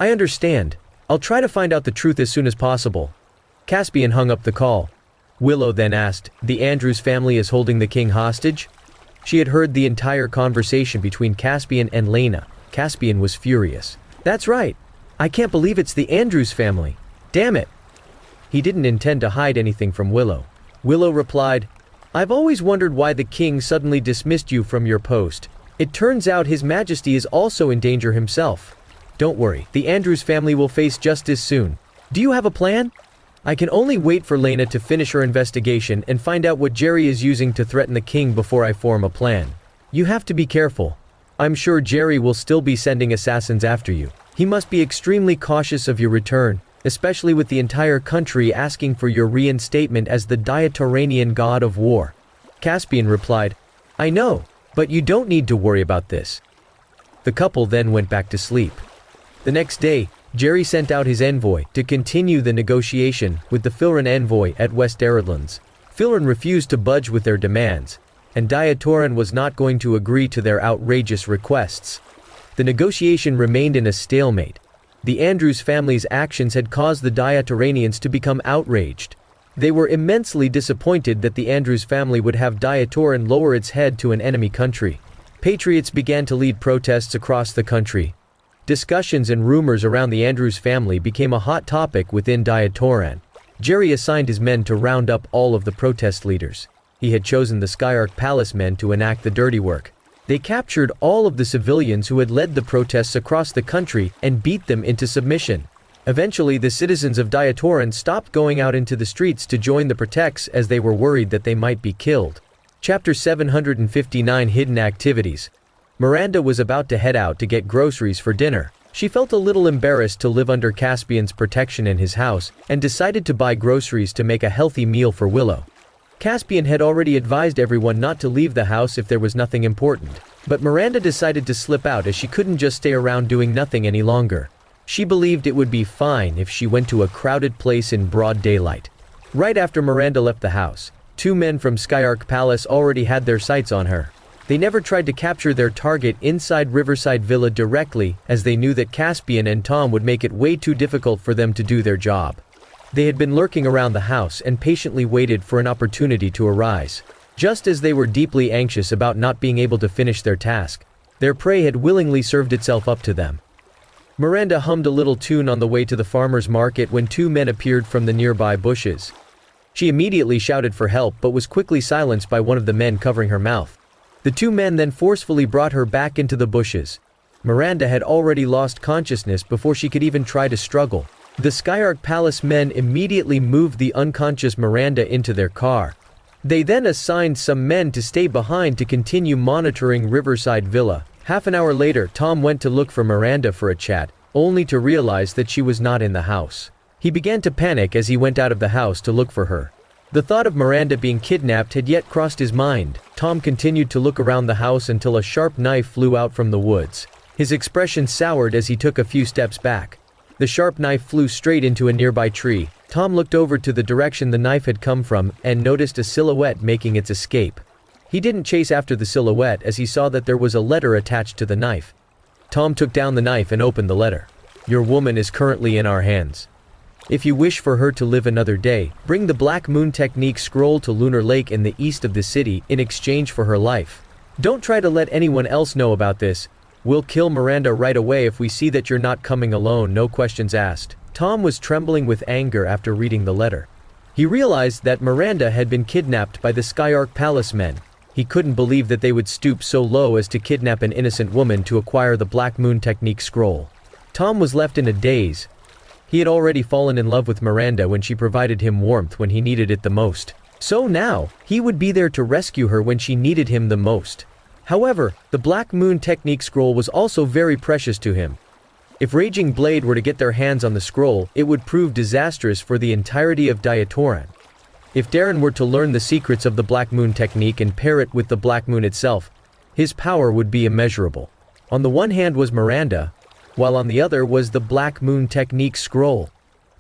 I understand. I'll try to find out the truth as soon as possible. Caspian hung up the call. Willow then asked, the Andrews family is holding the king hostage? She had heard the entire conversation between Caspian and Lena. Caspian was furious. That's right. I can't believe it's the Andrews family. Damn it. He didn't intend to hide anything from Willow. Willow replied, I've always wondered why the king suddenly dismissed you from your post. It turns out His Majesty is also in danger himself. Don't worry, the Andrews family will face justice soon. Do you have a plan? I can only wait for Lena to finish her investigation and find out what Jerry is using to threaten the king before I form a plan. You have to be careful. I'm sure Jerry will still be sending assassins after you. He must be extremely cautious of your return, especially with the entire country asking for your reinstatement as the Diatoranian god of war. Caspian replied, I know, but you don't need to worry about this. The couple then went back to sleep. The next day, Jerry sent out his envoy to continue the negotiation with the Filren envoy at West Aridlands. Filren refused to budge with their demands, and Diatoran was not going to agree to their outrageous requests. The negotiation remained in a stalemate. The Andrews family's actions had caused the Diatoranians to become outraged. They were immensely disappointed that the Andrews family would have Diatoran lower its head to an enemy country. Patriots began to lead protests across the country. Discussions and rumors around the Andrews family became a hot topic within Diatoran. Jerry assigned his men to round up all of the protest leaders. He had chosen the Skyark Palace men to enact the dirty work. They captured all of the civilians who had led the protests across the country and beat them into submission. Eventually, the citizens of Diatoran stopped going out into the streets to join the Protects as they were worried that they might be killed. Chapter 759 Hidden Activities. Miranda was about to head out to get groceries for dinner. She felt a little embarrassed to live under Caspian's protection in his house, and decided to buy groceries to make a healthy meal for Willow. Caspian had already advised everyone not to leave the house if there was nothing important, but Miranda decided to slip out as she couldn't just stay around doing nothing any longer. She believed it would be fine if she went to a crowded place in broad daylight. Right after Miranda left the house, 2 men from Skyark Palace already had their sights on her. They never tried to capture their target inside Riverside Villa directly, as they knew that Caspian and Tom would make it way too difficult for them to do their job. They had been lurking around the house and patiently waited for an opportunity to arise. Just as they were deeply anxious about not being able to finish their task, their prey had willingly served itself up to them. Miranda hummed a little tune on the way to the farmer's market when 2 men appeared from the nearby bushes. She immediately shouted for help but was quickly silenced by one of the men covering her mouth. The 2 men then forcefully brought her back into the bushes. Miranda had already lost consciousness before she could even try to struggle. The Skyark Palace men immediately moved the unconscious Miranda into their car. They then assigned some men to stay behind to continue monitoring Riverside Villa. Half an hour later, Tom went to look for Miranda for a chat, only to realize that she was not in the house. He began to panic as he went out of the house to look for her. The thought of Miranda being kidnapped had yet crossed his mind. Tom continued to look around the house until a sharp knife flew out from the woods. His expression soured as he took a few steps back. The sharp knife flew straight into a nearby tree. Tom looked over to the direction the knife had come from and noticed a silhouette making its escape. He didn't chase after the silhouette as he saw that there was a letter attached to the knife. Tom took down the knife and opened the letter. "Your woman is currently in our hands. If you wish for her to live another day, bring the Black Moon Technique scroll to Lunar Lake in the east of the city in exchange for her life. Don't try to let anyone else know about this. We'll kill Miranda right away if we see that you're not coming alone, no questions asked." Tom was trembling with anger after reading the letter. He realized that Miranda had been kidnapped by the Skyark Palace men. He couldn't believe that they would stoop so low as to kidnap an innocent woman to acquire the Black Moon Technique scroll. Tom was left in a daze. He had already fallen in love with Miranda when she provided him warmth when he needed it the most. So now, he would be there to rescue her when she needed him the most. However, the Black Moon Technique scroll was also very precious to him. If Raging Blade were to get their hands on the scroll, it would prove disastrous for the entirety of Diatoran. If Darren were to learn the secrets of the Black Moon Technique and pair it with the Black Moon itself, his power would be immeasurable. On the one hand was Miranda, while on the other was the Black Moon Technique scroll.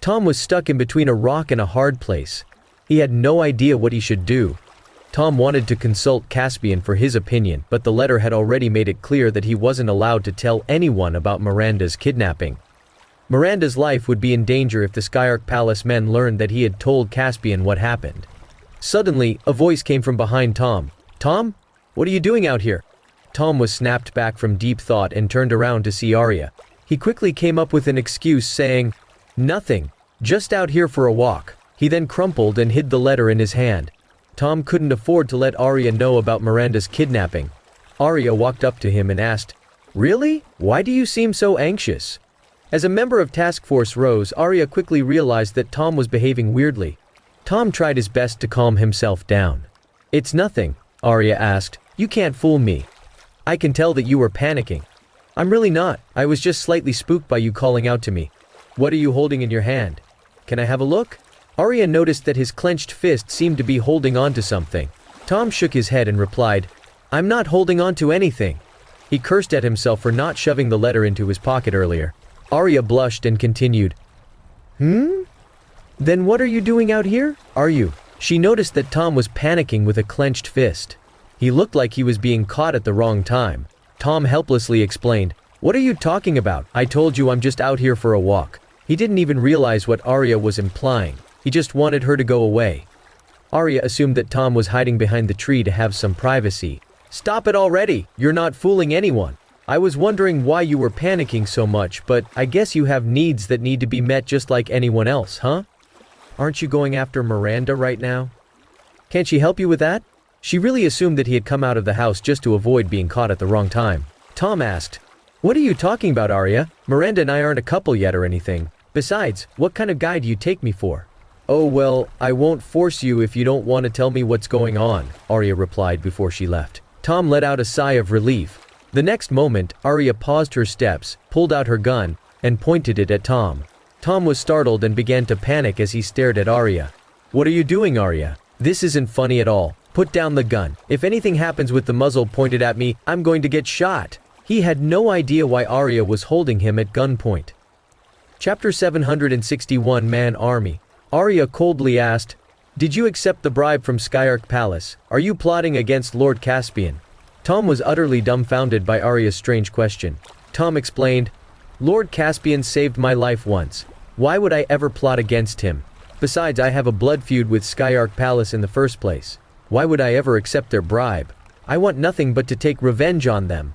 Tom was stuck in between a rock and a hard place. He had no idea what he should do. Tom wanted to consult Caspian for his opinion, but the letter had already made it clear that he wasn't allowed to tell anyone about Miranda's kidnapping. Miranda's life would be in danger if the Skyark Palace men learned that he had told Caspian what happened. Suddenly, a voice came from behind Tom. "Tom? What are you doing out here?" Tom was snapped back from deep thought and turned around to see Arya. He quickly came up with an excuse saying, "Nothing. Just out here for a walk." He then crumpled and hid the letter in his hand. Tom couldn't afford to let Arya know about Miranda's kidnapping. Arya walked up to him and asked, "Really? Why do you seem so anxious?" As a member of Task Force Rose, Arya quickly realized that Tom was behaving weirdly. Tom tried his best to calm himself down. "It's nothing," Arya asked. "You can't fool me. I can tell that you were panicking." "I'm really not. I was just slightly spooked by you calling out to me." "What are you holding in your hand? Can I have a look?" Arya noticed that his clenched fist seemed to be holding on to something. Tom shook his head and replied, "I'm not holding on to anything." He cursed at himself for not shoving the letter into his pocket earlier. Arya blushed and continued, Then what are you doing out here? Are you?" She noticed that Tom was panicking with a clenched fist. He looked like he was being caught at the wrong time. Tom helplessly explained, "What are you talking about? I told you I'm just out here for a walk." He didn't even realize what Arya was implying. He just wanted her to go away. Arya assumed that Tom was hiding behind the tree to have some privacy. "Stop it already! You're not fooling anyone. I was wondering why you were panicking so much, but I guess you have needs that need to be met just like anyone else, huh? Aren't you going after Miranda right now? Can't she help you with that?" She really assumed that he had come out of the house just to avoid being caught at the wrong time. Tom asked, "What are you talking about, Arya? Miranda and I aren't a couple yet or anything. Besides, what kind of guy do you take me for?" "Oh well, I won't force you if you don't want to tell me what's going on," Arya replied before she left. Tom let out a sigh of relief. The next moment, Arya paused her steps, pulled out her gun, and pointed it at Tom. Tom was startled and began to panic as he stared at Arya. "What are you doing, Arya? This isn't funny at all. Put down the gun. If anything happens with the muzzle pointed at me, I'm going to get shot." He had no idea why Arya was holding him at gunpoint. Chapter 761 Man Army. Arya coldly asked, "Did you accept the bribe from Skyark Palace? Are you plotting against Lord Caspian?" Tom was utterly dumbfounded by Arya's strange question. Tom explained, "Lord Caspian saved my life once. Why would I ever plot against him? Besides, I have a blood feud with Skyark Palace in the first place. Why would I ever accept their bribe? I want nothing but to take revenge on them."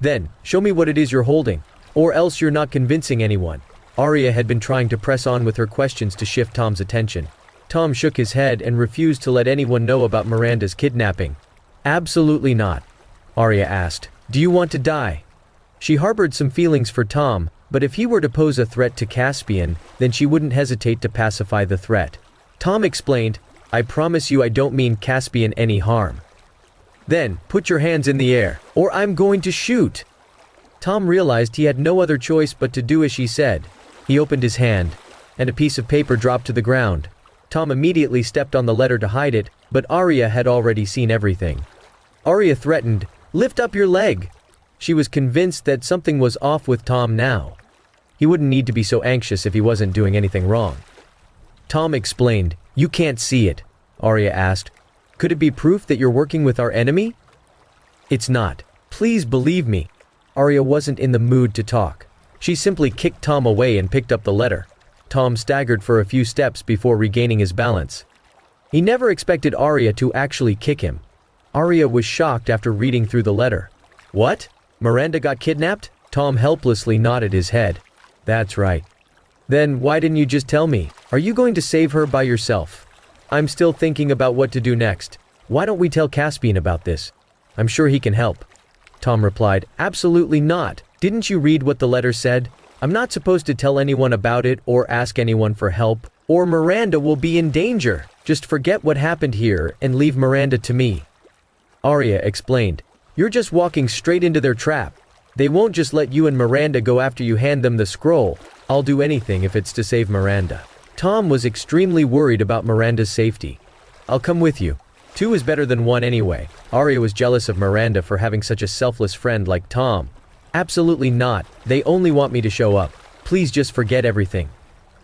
"Then, show me what it is you're holding, or else you're not convincing anyone." Arya had been trying to press on with her questions to shift Tom's attention. Tom shook his head and refused to let anyone know about Miranda's kidnapping. "Absolutely not." Arya asked, "Do you want to die?" She harbored some feelings for Tom, but if he were to pose a threat to Caspian, then she wouldn't hesitate to pacify the threat. Tom explained, "I promise you I don't mean Caspian any harm." "Then, put your hands in the air, or I'm going to shoot." Tom realized he had no other choice but to do as she said. He opened his hand, and a piece of paper dropped to the ground. Tom immediately stepped on the letter to hide it, but Arya had already seen everything. Arya threatened, "Lift up your leg!" She was convinced that something was off with Tom now. He wouldn't need to be so anxious if he wasn't doing anything wrong. Tom explained, "You can't see it," Arya asked. "Could it be proof that you're working with our enemy?" "It's not. Please believe me." Arya wasn't in the mood to talk. She simply kicked Tom away and picked up the letter. Tom staggered for a few steps before regaining his balance. He never expected Arya to actually kick him. Arya was shocked after reading through the letter. "What? Miranda got kidnapped?" Tom helplessly nodded his head. "That's right." "Then why didn't you just tell me? Are you going to save her by yourself?" "I'm still thinking about what to do next. Why don't we tell Caspian about this? I'm sure he can help." Tom replied, "Absolutely not. Didn't you read what the letter said? I'm not supposed to tell anyone about it or ask anyone for help, or Miranda will be in danger. Just forget what happened here and leave Miranda to me." Arya explained, "You're just walking straight into their trap. They won't just let you and Miranda go after you hand them the scroll. I'll do anything if it's to save Miranda." Tom was extremely worried about Miranda's safety. "I'll come with you. 2 is better than 1 anyway." Arya was jealous of Miranda for having such a selfless friend like Tom. "Absolutely not. They only want me to show up. Please just forget everything.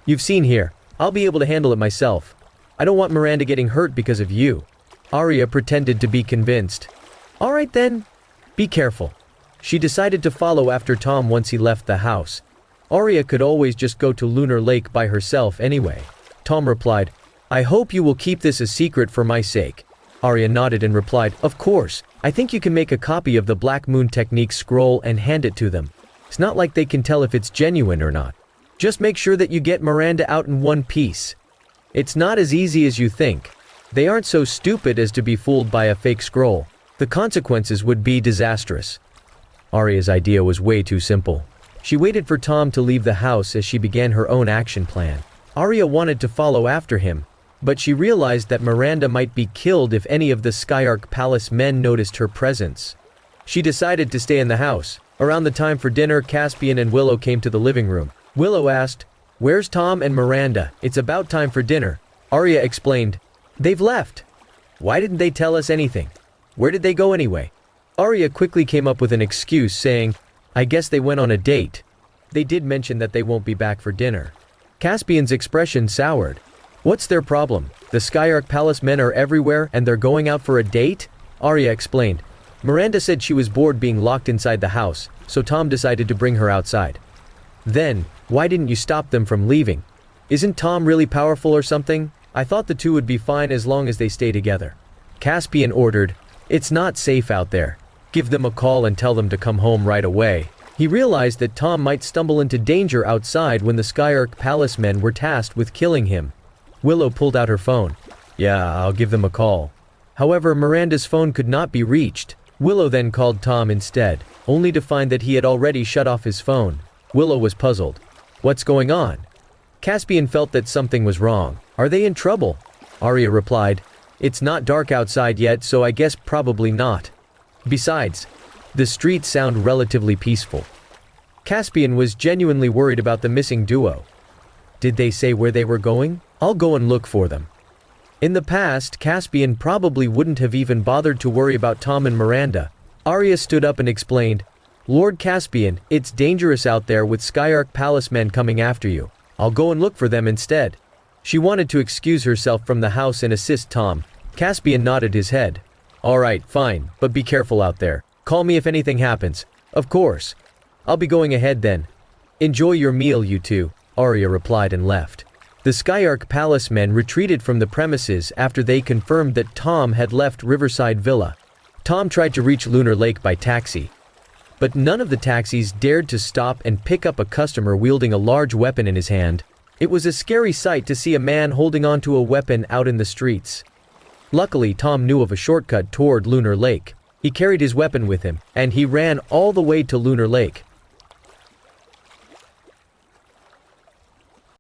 You've seen here. I'll be able to handle it myself. I don't want Miranda getting hurt because of you." Arya pretended to be convinced. "All right then. Be careful." She decided to follow after Tom once he left the house. Arya could always just go to Lunar Lake by herself anyway. Tom replied, "I hope you will keep this a secret for my sake." Arya nodded and replied, "Of course. I think you can make a copy of the Black Moon Technique scroll and hand it to them. It's not like they can tell if it's genuine or not. Just make sure that you get Miranda out in one piece. It's not as easy as you think. They aren't so stupid as to be fooled by a fake scroll. The consequences would be disastrous." Arya's idea was way too simple. She waited for Tom to leave the house as she began her own action plan. Arya wanted to follow after him, but she realized that Miranda might be killed if any of the Skyark Palace men noticed her presence. She decided to stay in the house. Around the time for dinner, Caspian and Willow came to the living room. Willow asked, "Where's Tom and Miranda? It's about time for dinner." Arya explained, "They've left." "Why didn't they tell us anything? Where did they go anyway?" Arya quickly came up with an excuse, saying, "I guess they went on a date. They did mention that they won't be back for dinner." Caspian's expression soured. "What's their problem? The Skyark Palace men are everywhere and they're going out for a date?" Arya explained. "Miranda said she was bored being locked inside the house, so Tom decided to bring her outside." "Then, why didn't you stop them from leaving? Isn't Tom really powerful or something? I thought the 2 would be fine as long as they stay together." Caspian ordered, "It's not safe out there. Give them a call and tell them to come home right away." He realized that Tom might stumble into danger outside when the Skyark Palace men were tasked with killing him. Willow pulled out her phone. "Yeah, I'll give them a call." However, Miranda's phone could not be reached. Willow then called Tom instead, only to find that he had already shut off his phone. Willow was puzzled. "What's going on?" Caspian felt that something was wrong. "Are they in trouble?" Arya replied, "It's not dark outside yet, so I guess probably not. Besides, the streets sound relatively peaceful." Caspian was genuinely worried about the missing duo. "Did they say where they were going? I'll go and look for them." In the past, Caspian probably wouldn't have even bothered to worry about Tom and Miranda. Arya stood up and explained, "Lord Caspian, it's dangerous out there with Skyark Palace men coming after you. I'll go and look for them instead." She wanted to excuse herself from the house and assist Tom. Caspian nodded his head. "All right, fine, but be careful out there. Call me if anything happens." "Of course. I'll be going ahead then." "Enjoy your meal, you two," Arya replied and left. The Skyark Palace men retreated from the premises after they confirmed that Tom had left Riverside Villa. Tom tried to reach Lunar Lake by taxi, but none of the taxis dared to stop and pick up a customer wielding a large weapon in his hand. It was a scary sight to see a man holding onto a weapon out in the streets. Luckily, Tom knew of a shortcut toward Lunar Lake. He carried his weapon with him, and he ran all the way to Lunar Lake.